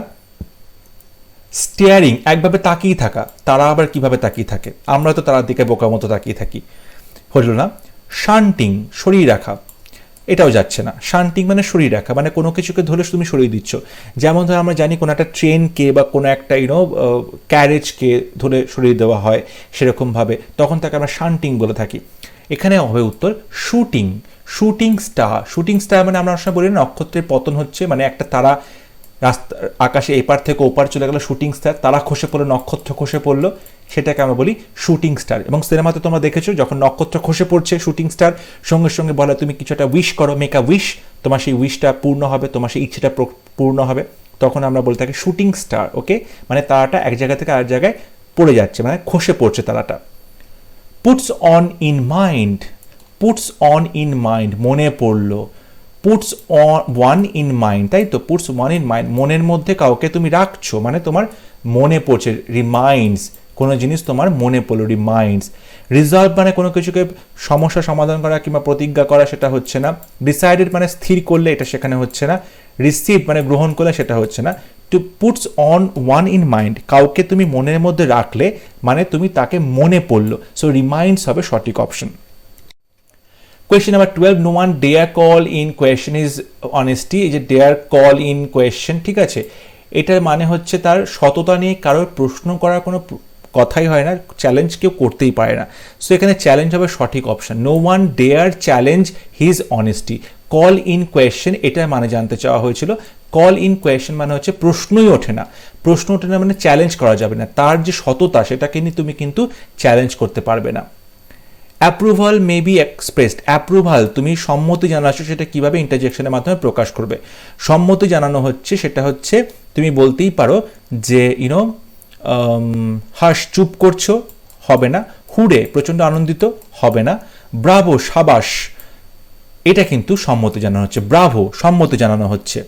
স্টিয়ারিং, একভাবে তাকিয়ে থাকা, তারা আবার কিভাবে তাকিয়ে থাকে? আমরা তো তারার দিকে বোকার মতো তাকিয়ে থাকি, হলো না। শান্টিং, সরিয়ে রাখা, এটাও যাচ্ছে না। শান্টিং মানে সরিয়ে রাখা, মানে কোনো কিছুকে ধরে তুমি সরিয়ে দিচ্ছ। যেমন ধর আমরা জানি কোনো একটা ট্রেনকে বা কোনো একটা ক্যারেজকে ধরে সরিয়ে দেওয়া হয়, সেরকমভাবে তখন তাকে আমরা শান্টিং বলে থাকি। এখানে হবে উত্তর শুটিং স্টার মানে আমরা আসলে বলি নক্ষত্রের পতন হচ্ছে, মানে একটা তারা রাস্তা আকাশে এপার থেকে ওপার চলে গেল, শুটিং স্টার। তারা খসে পড়লো, নক্ষত্র খসে পড়লো, সেটাকে আমরা বলি শুটিং স্টার। এবং সিনেমাতে তোমরা দেখেছো যখন নক্ষত্র খসে পড়ছে, শুটিং স্টার সঙ্গে সঙ্গে বলে তুমি কিছু একটা উইশ করো, মেক আ উইশ, তোমার সেই উইশটা পূর্ণ হবে, তোমার সেই ইচ্ছেটা পূর্ণ হবে, তখন আমরা বলে থাকি শুটিং স্টার। ওকে, মানে তারাটা এক জায়গা থেকে আরেক জায়গায় পড়ে যাচ্ছে, মানে খসে পড়ছে তারাটা। পুটস অন ইন মাইন্ড, মনে পড়লো। পুটস ওয়ান ইন মাইন্ড, তাই তো, পুটস ওয়ান ইন মাইন্ড, মনের মধ্যে কাউকে তুমি রাখছো, মানে তোমার মনে পড়ছে, রিমাইন্ডস, কোনো জিনিস তোমার মনে পড়লো, রিমাইন্ডস। রিজলভ মানে কোনো কিছুকে সমস্যা সমাধান করা কিংবা প্রতিজ্ঞা করা, সেটা হচ্ছে না। ডিসাইডেড মানে স্থির করলে, এটা সেখানে হচ্ছে না। রিসিভ মানে গ্রহণ করলে, সেটা হচ্ছে না। To puts on one in mind, কাউকে তুমি মনের মধ্যে রাখলে মানে তুমি তাকে মনে পড়লো, সো রিমাইন্ডস হবে সঠিক option. Question number 12, no one dare call in question is honesty. এই যে ডেয়ার কল ইন কোয়েশ্চেন, ঠিক আছে, এটার মানে হচ্ছে তার সততা নিয়ে কারোর প্রশ্ন করার কোনো কথাই হয় না, চ্যালেঞ্জ কেউ করতেই পারে না, সো এখানে চ্যালেঞ্জ হবে সঠিক option. No one dare challenge his honesty. Call in question এটার মানে জানতে চাওয়া হয়েছিল। কল ইন কোয়েশ্চেন মানে হচ্ছে প্রশ্নই ওঠে না, প্রশ্ন ওঠে না মানে চ্যালেঞ্জ করা যাবে না, তার যে সততা সেটাকে নিয়ে তুমি কিন্তু চ্যালেঞ্জ করতে পারবে না। Approval may be expressed, approval তুমি সম্মতি জানাচ্ছ, সেটা কিভাবে ইন্টারজেকশনের মাধ্যমে প্রকাশ করবে। সম্মতি জানানো হচ্ছে, সেটা হচ্ছে তুমি বলতেই পারো যে ইউনো হাস চুপ করছো, হবে না। হুডে প্রচণ্ড আনন্দিত, হবে না। ব্রাভো সাবাস, এটা কিন্তু সম্মতি জানানো হচ্ছে, ব্রাভো সম্মতি জানানো হচ্ছে।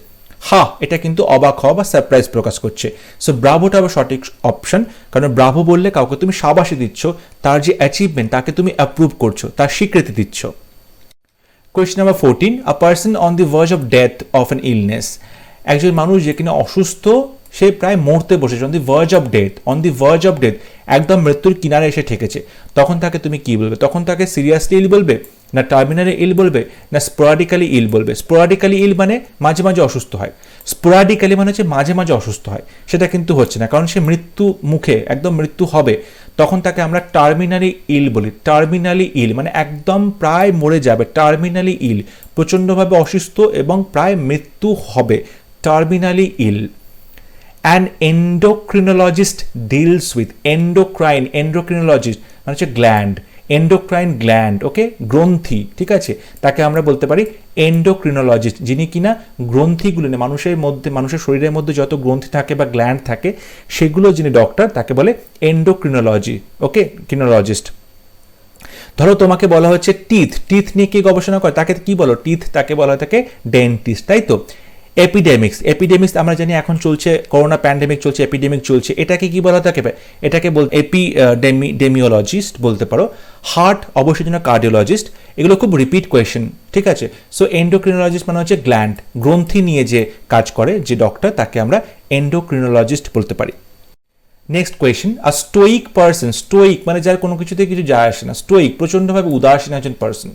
হা, এটা কিন্তু অবাক হওয়া বা সারপ্রাইজ প্রকাশ করছে, সো ব্রাভোটা হবে সঠিক অপশন, কারণ ব্রাভো বললে কাউকে তুমি সাবাসী দিচ্ছ, তার যে অ্যাচিভমেন্ট তাকে তুমি অ্যাপ্রুভ করছো, তার স্বীকৃতি দিচ্ছ। Question number 14, a person on the verge of death of an illness. একজন মানুষ যে কিনা অসুস্থ, সে প্রায় মরতে বসেছে, on the verge of death, on the verge of death, একদম মৃত্যুর কিনারে এসে ঠেকেছে, তখন তাকে তুমি কি বলবে? তখন তাকে সিরিয়াসলি ইল বলবে, না টার্মিনালি ইল বলবে, না স্পোরাডিক্যালি ইল বলবে? স্পোরাডিক্যালি ইল মানে মাঝে মাঝে অসুস্থ হয়, স্পোরাডিক্যালি মানে হচ্ছে মাঝে মাঝে অসুস্থ হয়, সেটা কিন্তু হচ্ছে না, কারণ সে মৃত্যু মুখে, একদম মৃত্যু হবে, তখন তাকে আমরা টার্মিনালি ইল বলি। টার্মিনালি ইল মানে একদম প্রায় মরে যাবে, টার্মিনালি ইল, প্রচণ্ডভাবে অসুস্থ এবং প্রায় মৃত্যু হবে, terminally ill. An endocrinologist deals with, endocrine, endocrinologist মানে হচ্ছে গ্ল্যান্ড, এন্ডোক্রাইন গ্ল্যান্ড, ওকে, গ্রন্থি, ঠিক আছে, তাকে আমরা বলতে পারি এন্ডোক্রিনোলজিস্ট, যিনি কিনা গ্রন্থিগুলো নিয়ে, মানুষের মধ্যে, মানুষের শরীরের মধ্যে যত গ্রন্থি থাকে বা গ্ল্যান্ড থাকে সেগুলো যিনি ডক্টর, তাকে বলে এন্ডোক্রিনোলজি, ওকে, ক্রিনোলজিস্ট। ধরো তোমাকে বলা হচ্ছে টিথ, টিথ নিয়ে কি গবেষণা করে, তাকে কি বলো? টিথ, তাকে বলা হয় তাকে ডেন্টিস্ট, তাই তো। এপিডেমিক্স, এপিডেমিক্স আমরা জানি এখন চলছে, করোনা প্যান্ডেমিক চলছে, এপিডেমিক চলছে, এটাকে কি বলা থাকে? এটাকে এপিডেমিওলজিস্ট বলতে পারো। হার্ট অবশ্যই জন্য কার্ডিওলজিস্ট, এগুলো খুব রিপিট কোয়েশ্চেন, ঠিক আছে। সো এন্ডোক্রিনোলজিস্ট মানে হচ্ছে গ্ল্যান্ড, গ্রন্থি নিয়ে যে কাজ করে যে ডক্টর, তাকে আমরা এন্ডোক্রিনোলজিস্ট বলতে পারি। নেক্সট কোয়েশ্চেন, আ স্টোইক পার্সন, স্টোইক মানে যার কোনো কিছুতে কিছু যায় আসে না, স্টোইক প্রচণ্ডভাবে উদাসীন একজন পার্সন,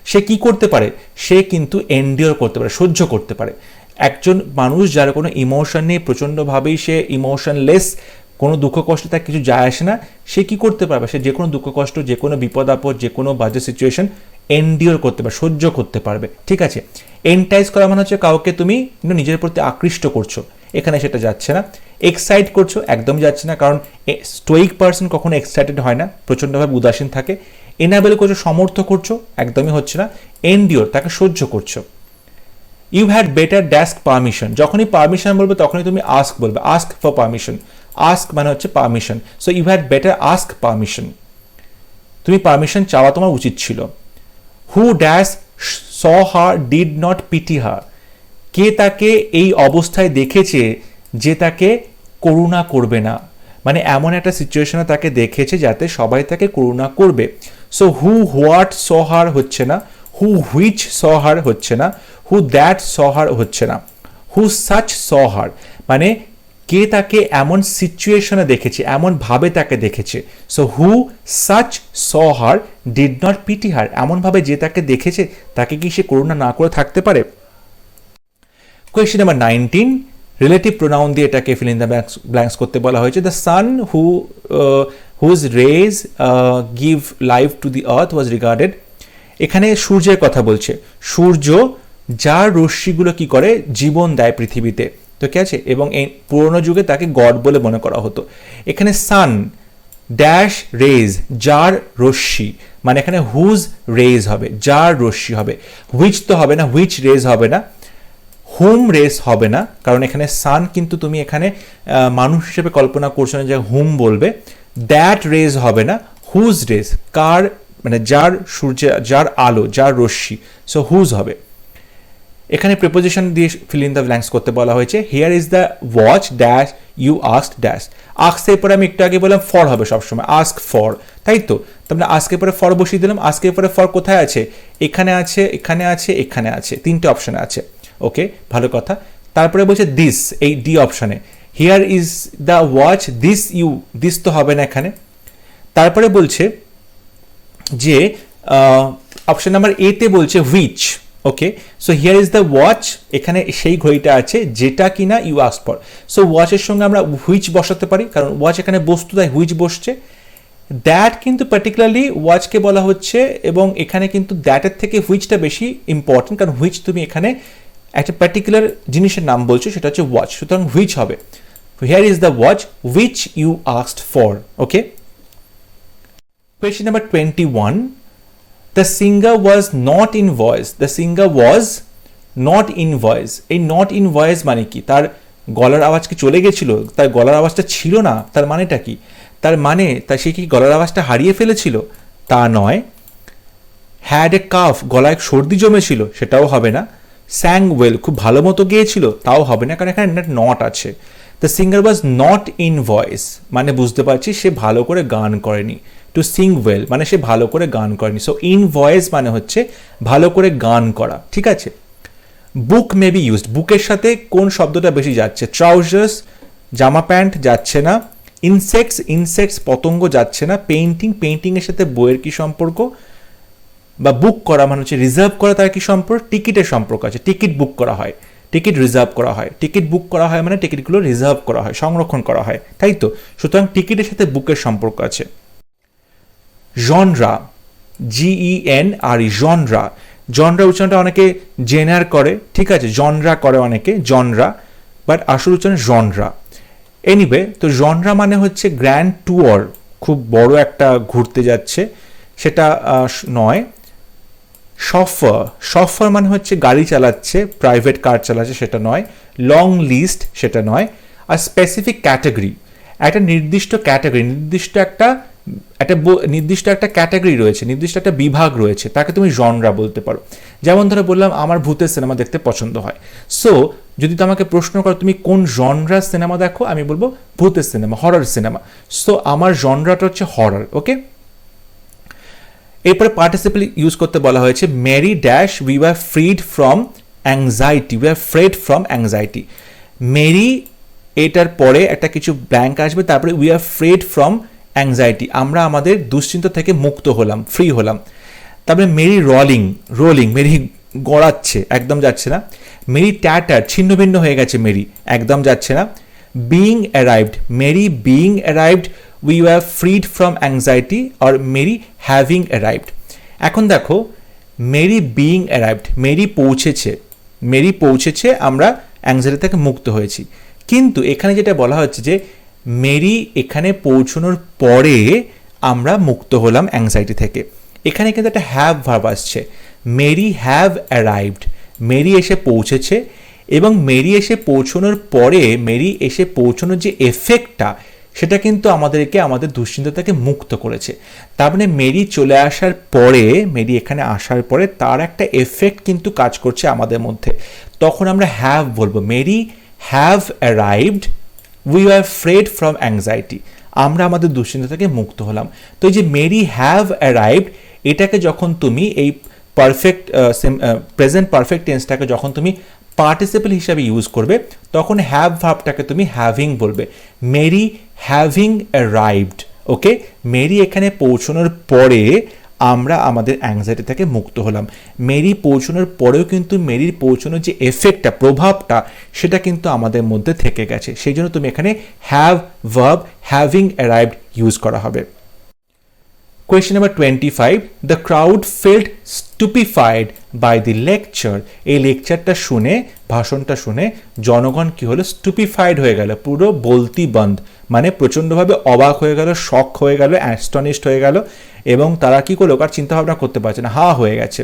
সে কি করতে পারে? সে কিন্তু এন্ডিওর করতে পারে, সহ্য করতে পারে। একজন মানুষ যার কোনো ইমোশন নেই, প্রচণ্ডভাবেই সে ইমোশনলেস, কোনো দুঃখ কষ্টে তার কিছু যায় আসে না, সে কি করতে পারবে? সে যে কোনো দুঃখ কষ্ট, যে কোনো বিপদ আপদ, যে কোনো বাজে সিচুয়েশন এন্ডিওর করতে পারবে, সহ্য করতে পারবে, ঠিক আছে। এন্টাইজ করা মানে হচ্ছে কাউকে তুমি নিজের প্রতি আকৃষ্ট করছো, এখানে সেটা যাচ্ছে না। এক্সাইট করছো, একদম যাচ্ছে না, কারণ স্টোইক পার্সন কখনো এক্সাইটেড হয় না, প্রচণ্ডভাবে উদাসীন থাকে। এনাবেল করছো, সমর্থ করছো, একদমই হচ্ছে না। এন্ডিওর, তাকে সহ্য করছো। You had better desk permission, যখনই পারমিশন বলবে তখনই তুমি আস্ক বলবে, আস্ক ফর পারমিশন, আস্ক মানে হচ্ছে permission, so you had better ask permission, তুমি পারমিশন চাওয়া তোমার উচিত ছিল। Who dash saw her did not pity her, কে তাকে এই অবস্থায় দেখেছে যে তাকে করুণা করবে না, মানে এমন একটা সিচুয়েশনে তাকে দেখেছে যাতে সবাই তাকে করুণা করবে। সো হু হোয়াট স হার হচ্ছে না, হু হুইচ স হার হচ্ছে না, হু দ্যাট স হার হচ্ছে না, হু সাচ স হার মানে কে তাকে এমন সিচুয়েশনে দেখেছে, এমন ভাবে তাকে দেখেছে। So who such saw her did not pity her, এমনভাবে যে তাকে দেখেছে তাকে কি সে করুণা না করে থাকতে পারে? কোয়েশ্চেন নাম্বার 19, রিলেটিভ প্রোনাউন দিয়ে এটাকে ফিল ইন দ্য ব্ল্যাঙ্কস করতে বলা হয়েছে। The sun whose rays give life to the earth was regarded, এখানে সূর্যের কথা বলছে, সূর্য যার রশ্মিগুলো কি করে, জীবন দেয় পৃথিবীতে, তো কি আছে, এবং এই পুরোনো যুগে তাকে গড বলে মনে করা হতো। এখানে সান ড্যাশ রেজ, যার রশ্মি, মানে এখানে হুজ রেজ হবে, যার রশ্মি হবে, হুইচ তো হবে না, হুইচ রেজ হবে না, হুম রেস হবে না, কারণ এখানে সান কিন্তু তুমি এখানে মানুষ হিসেবে কল্পনা করছো না যে হুম বলবে। দ্যাট রেজ হবে না, হুজ রেজ, কার মানে যার সূর্য, যার আলো, যার রশ্মি, সো হুজ হবে। এখানে প্রিপোজিশন দিয়ে ফিল ইন দ্য ব্ল্যাঙ্কস করতে বলা হয়েছে। Here is the watch dash you asked dash. আস্কের পরে আমি একটু আগে বললাম ফর হবে সবসময়, আস্ক ফর, তাই তো? তারপরে আস্কের পরে ফর বসিয়ে দিলাম। আস্কের পরে ফর কোথায় আছে? এখানে আছে, এখানে আছে, এখানে আছে, তিনটে অপশানে আছে। ওকে, ভালো কথা। তারপরে বলছে দিস, এই ডি অপশানে। Here is the watch this you, this তো হবে না এখানে। তারপরে বলছে যে অপশন নাম্বার এতে বলছে which. Okay, so here is the watch, এখানে সেই ঘড়িটা আছে যেটা কিনা ইউ আস্ক ফর। সো ওয়াচের সঙ্গে আমরা হুইচ বসাতে পারি, কারণ ওয়াচ এখানে বস্তু, তাই হুইচ বসছে। দ্যাট কিন্তু পার্টিকুলারলি ওয়াচকে বলা হচ্ছে, এবং এখানে কিন্তু দ্যাটের থেকে হুইচটা বেশি ইম্পর্টেন্ট, কারণ হুইচ তুমি এখানে একটা পার্টিকুলার জিনিসের নাম বলছো, সেটা হচ্ছে ওয়াচ, সুতরাং হুইচ হবে। Here is the watch which you asked for. Okay, question number 21. The singer was not in voice. The singer was not in voice. এই not in voice মানে কি? তার গলার আওয়াজ কি চলে গেছিল? তার গলার আওয়াজটা ছিল না? তার মানেটা কি? তার মানে সে কি গলার আওয়াজটা হারিয়ে ফেলেছিল? তা নয়। হ্যাড এ কাফ, গলায় সর্দি জমেছিল, সেটাও হবে না। স্যাং ওয়েল, খুব ভালো মতো গেয়েছিল, তাও হবে না, কারণ এখানে নট আছে। The singer was not in voice মানে বুঝতে পারছি সে ভালো করে গান করেনি। টু সিং ওয়েল মানে সে ভালো করে গান করেনি। সো ইন ভয়েস মানে হচ্ছে ভালো করে গান করা, ঠিক আছে। বুক মে বি ইউজড, বুকের সাথে কোন শব্দটা বেশি যাচ্ছে? ট্রাউজার্স, জামা প্যান্ট যাচ্ছে না। ইনসেক্টস, ইনসেক্টস পতঙ্গ যাচ্ছে না। পেইন্টিং, পেইন্টিংয়ের সাথে বইয়ের কি সম্পর্ক? বা বুক করা মানে হচ্ছে রিজার্ভ করা, তার কি সম্পর্ক? টিকিটের সম্পর্ক আছে। টিকিট বুক করা হয়, টিকিট রিজার্ভ করা হয়। টিকিট বুক করা হয় মানে টিকিটগুলো রিজার্ভ করা হয়, সংরক্ষণ করা হয়, তাই তো? সুতরাং টিকিটের সাথে বুকের সম্পর্ক আছে। Genre, GENRE, genre. জনরা উচ্চারণটা অনেকে জেনার করে, ঠিক আছে, জনরা করে অনেকে, জনরা, বাট আসল উচ্চারণ জনরা। এনিওয়ে, তো জনরা মানে হচ্ছে গ্র্যান্ড ট্যুর, খুব বড় একটা ঘুরতে যাচ্ছে, সেটা নয়। শফার, শফার মানে হচ্ছে গাড়ি চালাচ্ছে, প্রাইভেট কার চালাচ্ছে, সেটা নয়। লং লিস্ট, সেটা নয়। আর স্পেসিফিক ক্যাটাগরি, একটা নির্দিষ্ট ক্যাটাগরি, নির্দিষ্ট একটা ক্যাটাগরি রয়েছে, নির্দিষ্ট একটা বিভাগ রয়েছে, তাকে তুমি জনরা বলতে পারো। যেমন ধরে বললাম আমার ভূতের সিনেমা দেখতে পছন্দ হয়। সো যদি তোমাকে প্রশ্ন করো তুমি কোন জনরার সিনেমা দেখো, আমি বলবো ভূতের সিনেমা, হরর সিনেমা। সো আমার জনরাটা হচ্ছে হরর। ওকে, এরপরে পার্টিসিপল ইউজ করতে বলা হয়েছে। Mary dash we were freed from anxiety, we are freed from anxiety. Mary, এটার পরে একটা কিছু ব্ল্যাঙ্ক আসবে, তারপরে we are freed from anxiety, আমরা আমাদের দুশ্চিন্তা থেকে মুক্ত হলাম, ফ্রি হলাম। তারপরে মেরি রলিং, রোলিং, মেরি গড়াচ্ছে, একদম যাচ্ছে না। মেরি ট্যাটার, ছিন্ন ভিন্ন হয়ে গেছে মেরি, একদম যাচ্ছে না। Being arrived, Mary being arrived we were freed from anxiety, আর মেরি হ্যাভিং অ্যারাইভড। এখন দেখো, মেরি বিং অ্যারাইভড, মেরি পৌঁছেছে, মেরি পৌঁছেছে, আমরা অ্যাংজাইটি থেকে মুক্ত হয়েছি। কিন্তু এখানে যেটা বলা হচ্ছে যে মেরি এখানে পৌঁছানোর পরে আমরা মুক্ত হলাম অ্যাংজাইটি থেকে। এখানে কিন্তু একটা হ্যাভ ভার্ব আসছে, মেরি হ্যাভ অ্যারাইভড, মেরি এসে পৌঁছেছে, এবং মেরি এসে পৌঁছানোর পরে মেরি এসে পৌঁছানোর যে এফেক্টটা, সেটা কিন্তু আমাদেরকে আমাদের দুশ্চিন্তা থেকে মুক্ত করেছে। তার মানে মেরি চলে আসার পরে, মেরি এখানে আসার পরে তার একটা এফেক্ট কিন্তু কাজ করছে আমাদের মধ্যে, তখন আমরা হ্যাভ বলবো। Mary have arrived we are freed from anxiety, আমরা আমাদের দুশ্চিন্তা থেকে মুক্ত হলাম। তো এই যে মেরি হ্যাভ অ্যারাইভড, এটাকে যখন তুমি এই পারফেক্ট প্রেজেন্ট পারফেক্ট টেন্সটাকে যখন তুমি পার্টিসিপল হিসাবে ইউজ করবে, তখন হ্যাভ ভার্বটাকে তুমি হ্যাভিং বলবে। Mary having arrived. Okay, Mary এখানে পৌঁছানোর পরে আমরা আমাদের অ্যাংজাইটি থেকে মুক্ত হলাম। মেরি পৌঁছানোর পরেও কিন্তু মেরির পৌঁছানোর যে এফেক্টটা, প্রভাবটা, সেটা কিন্তু আমাদের মধ্যে থেকে গেছে। সেই জন্য তুমি এখানে have verb having arrived use করা হবে। Question number 25. The crowd felt stupefied by the lecture. এই লেকচারটা শুনে, ভাষণটা শুনে জনগণ কি হলো? স্টুপিফাইড হয়ে গেল, পুরো বলতি বন্ধ, মানে প্রচণ্ডভাবে অবাক হয়ে গেল, শক হয়ে গেল, অ্যাস্টনিশড হয়ে গেল, এবং তারা কি করলো? কার চিন্তা ভাবনা করতে পারছে না, হা হয়ে গেছে।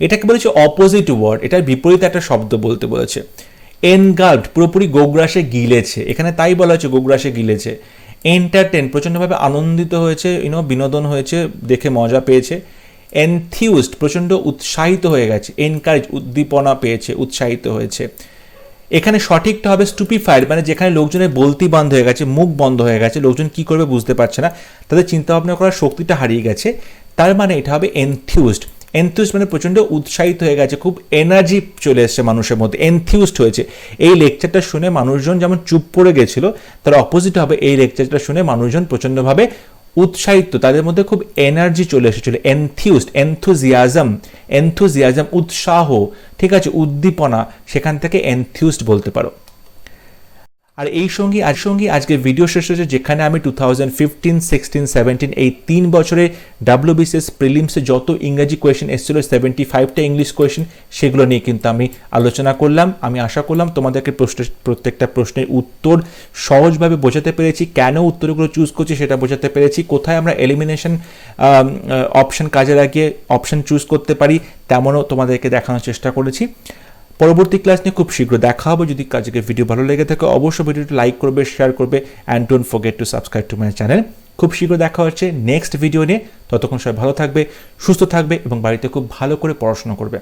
এটাকে বলেছে অপোজিট ওয়ার্ড, এটার বিপরীত একটা শব্দ বলতে বলেছে। এনগাল্ভড, পুরোপুরি গোগ্রাসে গিলেছে, এখানে তাই বলা হচ্ছে গোগ্রাসে গিলেছে। এন্টারটেন, প্রচণ্ডভাবে আনন্দিত হয়েছে, বিনোদন হয়েছে, দেখে মজা পেয়েছে। এনথিউজড প্রচণ্ড উৎসাহিত হয়ে গেছে, এনকারেজ উদ্দীপনা পেয়েছে, উৎসাহিত হয়েছে। এখানে সঠিকটা হবে স্টুপিফাইড, মানে যেখানে লোকজনের বলতি বন্ধ হয়ে গেছে, মুখ বন্ধ হয়ে গেছে, লোকজন কী করবে বুঝতে পারছে না, তাদের চিন্তাভাবনা করার শক্তিটা হারিয়ে গেছে, তার মানে এটা হবে এনথিউজড। এনথিউজড মানে প্রচণ্ড উৎসাহিত হয়ে গেছে, খুব এনার্জি চলে এসছে মানুষের মধ্যে, এনথিউজড হয়েছে। এই লেকচারটা শুনে মানুষজন যেমন চুপ পড়ে গেছিলো, তার অপোজিট হবে এই লেকচারটা শুনে মানুষজন প্রচণ্ডভাবে উৎসাহিত, তাদের মধ্যে খুব এনার্জি চলে এসেছিল, এনথিউজড, এনথুজিয়াজম উৎসাহ, ঠিক আছে, উদ্দীপনা, সেখান থেকে এনথিউজড বলতে পারো। আর এই সঙ্গে আজকে ভিডিও শেষ হয়েছে, যেখানে আমি 2015, 16, 17 এই 3 বছরে WBCS প্রিলিমসে যত ইংরেজি কোয়েশ্চেন এসেছিলো 75টা ইংলিশ কোয়েশ্চেন, সেগুলো নিয়ে কিন্তু আমি আলোচনা করলাম। আমি আশা করলাম তোমাদেরকে প্রত্যেকটা প্রশ্নের উত্তর সহজভাবে বোঝাতে পেরেছি, কেন উত্তরগুলো চুজ করছি সেটা বোঝাতে পেরেছি, কোথায় আমরা এলিমিনেশন অপশন কাজে লাগিয়ে অপশন চুজ করতে পারি তেমনও তোমাদেরকে দেখানোর চেষ্টা করেছি। পরবর্তী ক্লাস নিয়ে খুব শীঘ্র দেখা হবে। যদি আজকের ভিডিও ভালো লেগে থাকে অবশ্যই ভিডিওটি লাইক করবে, শেয়ার করবে, and don't forget to subscribe to my channel. খুব শীঘ্র দেখা হচ্ছে নেক্সট ভিডিও নিয়ে। ততক্ষণ সবাই ভালো থাকবে, সুস্থ থাকবে এবং বাড়িতে খুব ভালো করে পড়াশোনা করবে।